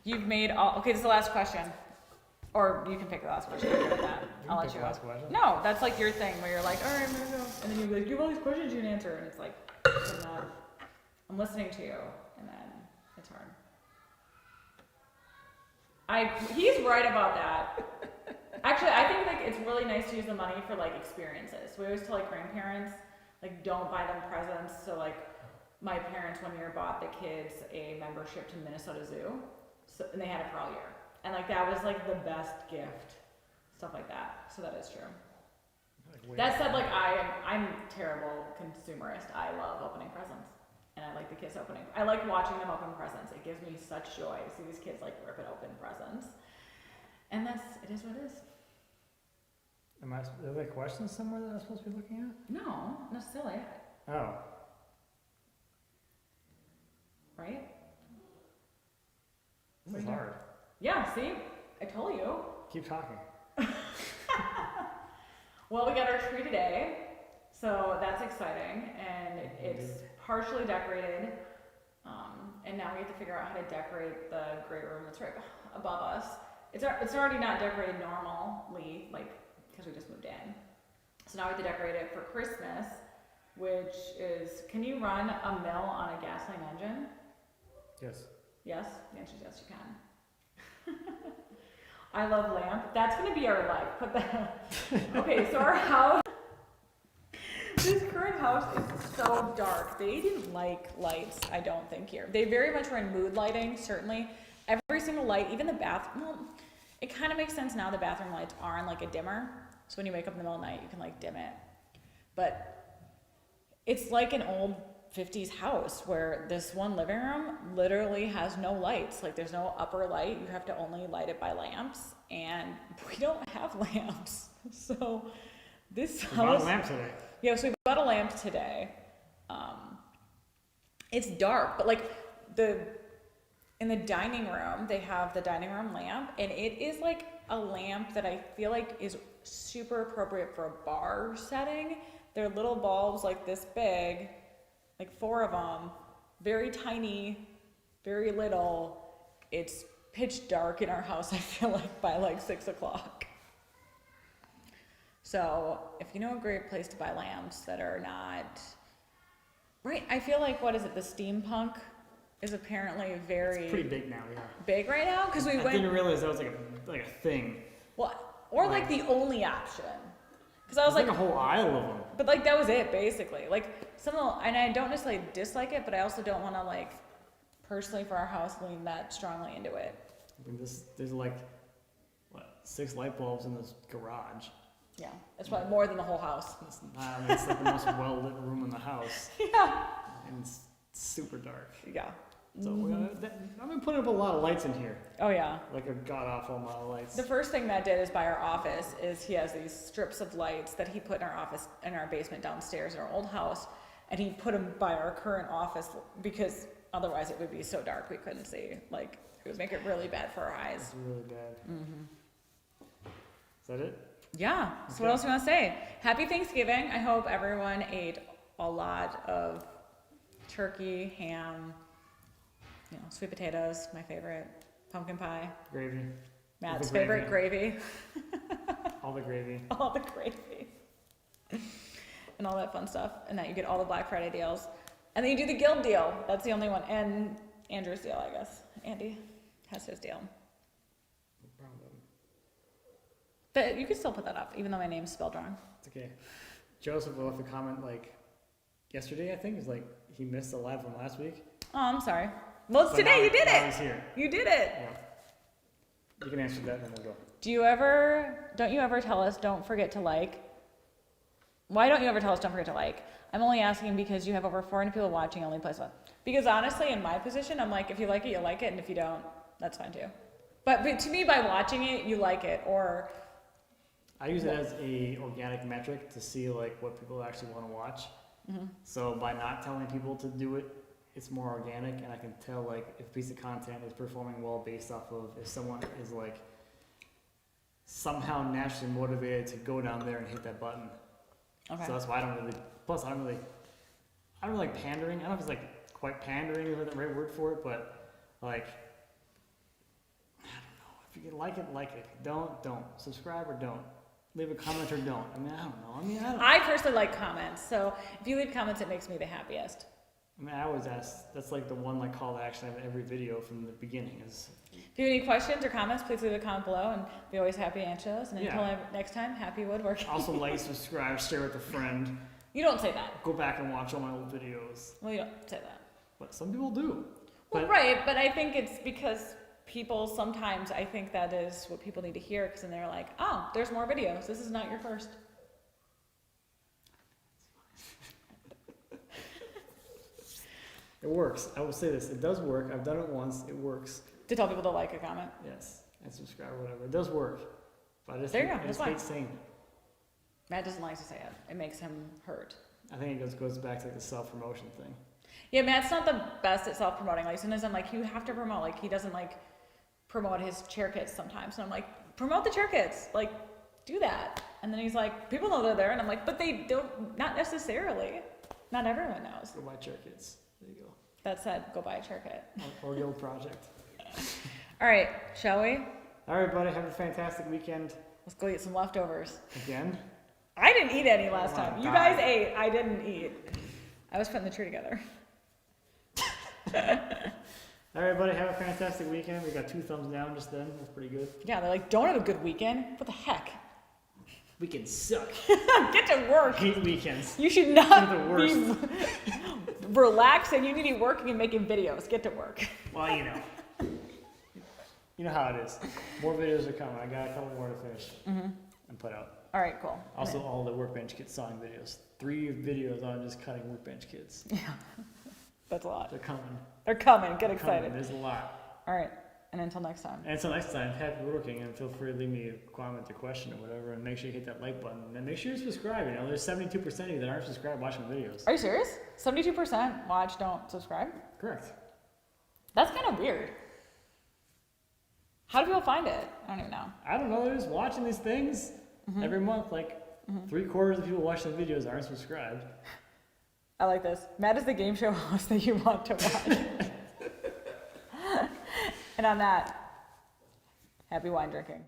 Speaker 1: You've made all. Okay, this is the last question. Or you can pick the last question. I'll do that. I'll let you go.
Speaker 2: Last question.
Speaker 1: No, that's like your thing where you're like, all right, I'm gonna go. And then you're like, you have all these questions you can answer. And it's like, I'm listening to you. And then it's hard. He's right about that. Actually, I think like it's really nice to use the money for like experiences. We always tell like grandparents, like don't buy them presents. So like my parents one year bought the kids a membership to Minnesota Zoo. So, and they had it for all year. And like that was like the best gift. Stuff like that. So that is true. That said, like I'm terrible consumerist. I love opening presents. And I like the kids opening. I like watching them open presents. It gives me such joy to see these kids like rip it open presents. And it is what it is.
Speaker 2: Are there questions somewhere that I'm supposed to be looking at?
Speaker 1: No, not silly.
Speaker 2: Oh.
Speaker 1: Right?
Speaker 2: This is hard.
Speaker 1: Yeah, see? I told you.
Speaker 2: Keep talking.
Speaker 1: Well, we got our tree today. So that's exciting. And it's partially decorated. And now we have to figure out how to decorate the great room that's right above us. It's already not decorated normally, like, because we just moved in. So now we have to decorate it for Christmas, which is, can you run a mill on a gasoline engine?
Speaker 2: Yes.
Speaker 1: Yes? The answer is yes, you can. I love lamp. That's going to be our life. Put that. Okay, so our house, this current house is so dark. They didn't like lights, I don't think, here. They very much were in mood lighting, certainly. Every single light, even the bathroom. Well, it kind of makes sense now the bathroom lights are on like a dimmer. So when you wake up in the middle of the night, you can like dim it. But it's like an old 50s house where this one living room literally has no lights. Like there's no upper light. You have to only light it by lamps. And we don't have lamps. So this
Speaker 2: We
Speaker 1: house.
Speaker 2: bought a lamp today.
Speaker 1: Yeah, so we bought a lamp today. It's dark, but like in the dining room, they have the dining room lamp, and it is like a lamp that I feel like is super appropriate for a bar setting. They're little bulbs like this big, like 4 of them, very tiny, very little. It's pitch dark in our house, I feel like, by like 6 o'clock. So if you know a great place to buy lamps that are not, right, I feel like, what is it, the steampunk is apparently very
Speaker 2: It's pretty big now, yeah.
Speaker 1: big right now, because we
Speaker 2: I
Speaker 1: went,
Speaker 2: didn't realize that was like a thing.
Speaker 1: well, or like the only option. Because I was
Speaker 2: There's
Speaker 1: like,
Speaker 2: a whole aisle of them.
Speaker 1: but like that was it basically. Like some of the, and I don't necessarily dislike it, but I also don't want to like personally for our house lean that strongly into it.
Speaker 2: I mean, there's like, what, 6 light bulbs in this garage.
Speaker 1: Yeah, it's probably more than the whole house.
Speaker 2: I mean, it's like the most well-lit room in the house.
Speaker 1: Yeah.
Speaker 2: And it's super dark.
Speaker 1: Yeah.
Speaker 2: So I've been putting up a lot of lights in here.
Speaker 1: Oh yeah.
Speaker 2: Like a god-awful amount of lights.
Speaker 1: The first thing Matt did is by our office is he has these strips of lights that he put in our office in our basement downstairs in our old house, and he put them by our current office because otherwise it would be so dark we couldn't see. Like it would make it really bad for our eyes.
Speaker 2: It's really bad.
Speaker 1: Mm-hmm.
Speaker 2: Is that it?
Speaker 1: Yeah. So
Speaker 2: Okay.
Speaker 1: what else do you want to say? Happy Thanksgiving. I hope everyone ate a lot of turkey, ham, you know, sweet potatoes, my favorite, pumpkin pie,
Speaker 2: Gravy.
Speaker 1: Matt's
Speaker 2: the
Speaker 1: favorite gravy,
Speaker 2: All the gravy.
Speaker 1: all the gravy, and all that fun stuff. And that you get all the Black Friday deals. And then you do the guild deal. That's the only one. And Andrew's deal, I guess. Andy has his deal.
Speaker 2: No problem.
Speaker 1: But you can still put that up, even though my name's spelled wrong.
Speaker 2: It's okay. Joseph left a comment like yesterday, I think. Is like he missed the live from last week.
Speaker 1: Oh, I'm sorry. Well, it's
Speaker 2: But
Speaker 1: today.
Speaker 2: now-
Speaker 1: You did
Speaker 2: now
Speaker 1: it.
Speaker 2: he's here.
Speaker 1: You did it.
Speaker 2: Yeah. You can answer that and then we'll go.
Speaker 1: Don't you ever tell us, don't forget to like? Why don't you ever tell us, don't forget to like? I'm only asking because you have over 400 people watching, only place one. Because honestly, in my position, I'm like, if you like it, you like it, and if you don't, that's fine too. But to me, by watching it, you like it, or
Speaker 2: I use it as a organic metric to see like what people actually want to watch.
Speaker 1: mm-hmm.
Speaker 2: So by not telling people to do it, it's more organic, and I can tell like if a piece of content is performing well based off of if someone is like somehow naturally motivated to go down there and hit that button.
Speaker 1: Okay.
Speaker 2: So that's why I don't really. Plus, I don't really like pandering. I don't know if it's like quite pandering is the right word for it, but like I don't know. If you can like it, like it. If you don't. Subscribe or don't. Leave a comment or don't. I mean, I don't know.
Speaker 1: I personally like comments, so if you leave comments, it makes me the happiest.
Speaker 2: I always ask. That's like the one like call to action of every video from the beginning is.
Speaker 1: If you have any questions or comments, please leave a comment below, and we're always happy to answer those. And until
Speaker 2: Yeah.
Speaker 1: next time, happy woodworking.
Speaker 2: Also like, subscribe, share with a friend.
Speaker 1: You don't say that.
Speaker 2: Go back and watch all my old videos.
Speaker 1: Well, you don't say that.
Speaker 2: But some people do.
Speaker 1: Well,
Speaker 2: But-
Speaker 1: right, but I think it's because people sometimes, I think that is what people need to hear, because then they're like, oh, there's more videos. This is not your first.
Speaker 2: It works. I will say this. It does work. I've done it once. It works.
Speaker 1: To tell people to like a comment.
Speaker 2: Yes. And subscribe or whatever. It does work. But I just
Speaker 1: There you
Speaker 2: hate,
Speaker 1: go,
Speaker 2: I
Speaker 1: that's
Speaker 2: just
Speaker 1: fine.
Speaker 2: hate saying it.
Speaker 1: Matt doesn't like to say it. It makes him hurt.
Speaker 2: I think it goes back to like the self-promotion thing.
Speaker 1: Yeah, Matt's not the best at self-promoting. Like sometimes I'm like, you have to promote. Like he doesn't like promote his chair kits sometimes. And I'm like, promote the chair kits. Like, do that. And then he's like, people know they're there. And I'm like, but they don't, not necessarily. Not everyone knows.
Speaker 2: Go buy chair kits. There you go.
Speaker 1: That said, go buy a chair kit.
Speaker 2: Or guild project.
Speaker 1: All right, shall we?
Speaker 2: All right, everybody. Have a fantastic weekend.
Speaker 1: Let's go eat some leftovers.
Speaker 2: Again.
Speaker 1: I didn't eat any last
Speaker 2: wanna
Speaker 1: time. You
Speaker 2: die.
Speaker 1: guys ate. I didn't eat. I was putting the tree together.
Speaker 2: All right, everybody. Have a fantastic weekend. We got 2 thumbs down just then. That's pretty good.
Speaker 1: Yeah, they're like, don't have a good weekend. What the heck?
Speaker 2: Weekends suck.
Speaker 1: Get to work.
Speaker 2: Hate weekends.
Speaker 1: You should not
Speaker 2: They're the worst.
Speaker 1: be relaxing. You need to be working and making videos. Get to work.
Speaker 2: Well, you know. You know how it is. More videos are coming. I got a couple more to finish and put out.
Speaker 1: All right, cool.
Speaker 2: Also, all the workbench kit sawing videos. 3 videos on just cutting workbench kits.
Speaker 1: Yeah, that's a lot.
Speaker 2: They're coming.
Speaker 1: They're coming. Get
Speaker 2: They're
Speaker 1: excited.
Speaker 2: coming. There's a lot.
Speaker 1: All right, and until next time.
Speaker 2: And until next time, happy woodworking, and feel free to leave me a comment or question or whatever, and make sure you hit that like button, and make sure you subscribe. You know, there's 72% of you that aren't subscribed watching the videos.
Speaker 1: Are you serious? 72% watch, don't subscribe?
Speaker 2: Correct.
Speaker 1: That's kind of weird. How do people find it? I don't even know.
Speaker 2: I don't know, they're just watching these things every month. Like, 3/4 of the people watching the videos aren't subscribed.
Speaker 1: I like this. Matt is the game show host that you want to watch. And on that, happy wine drinking.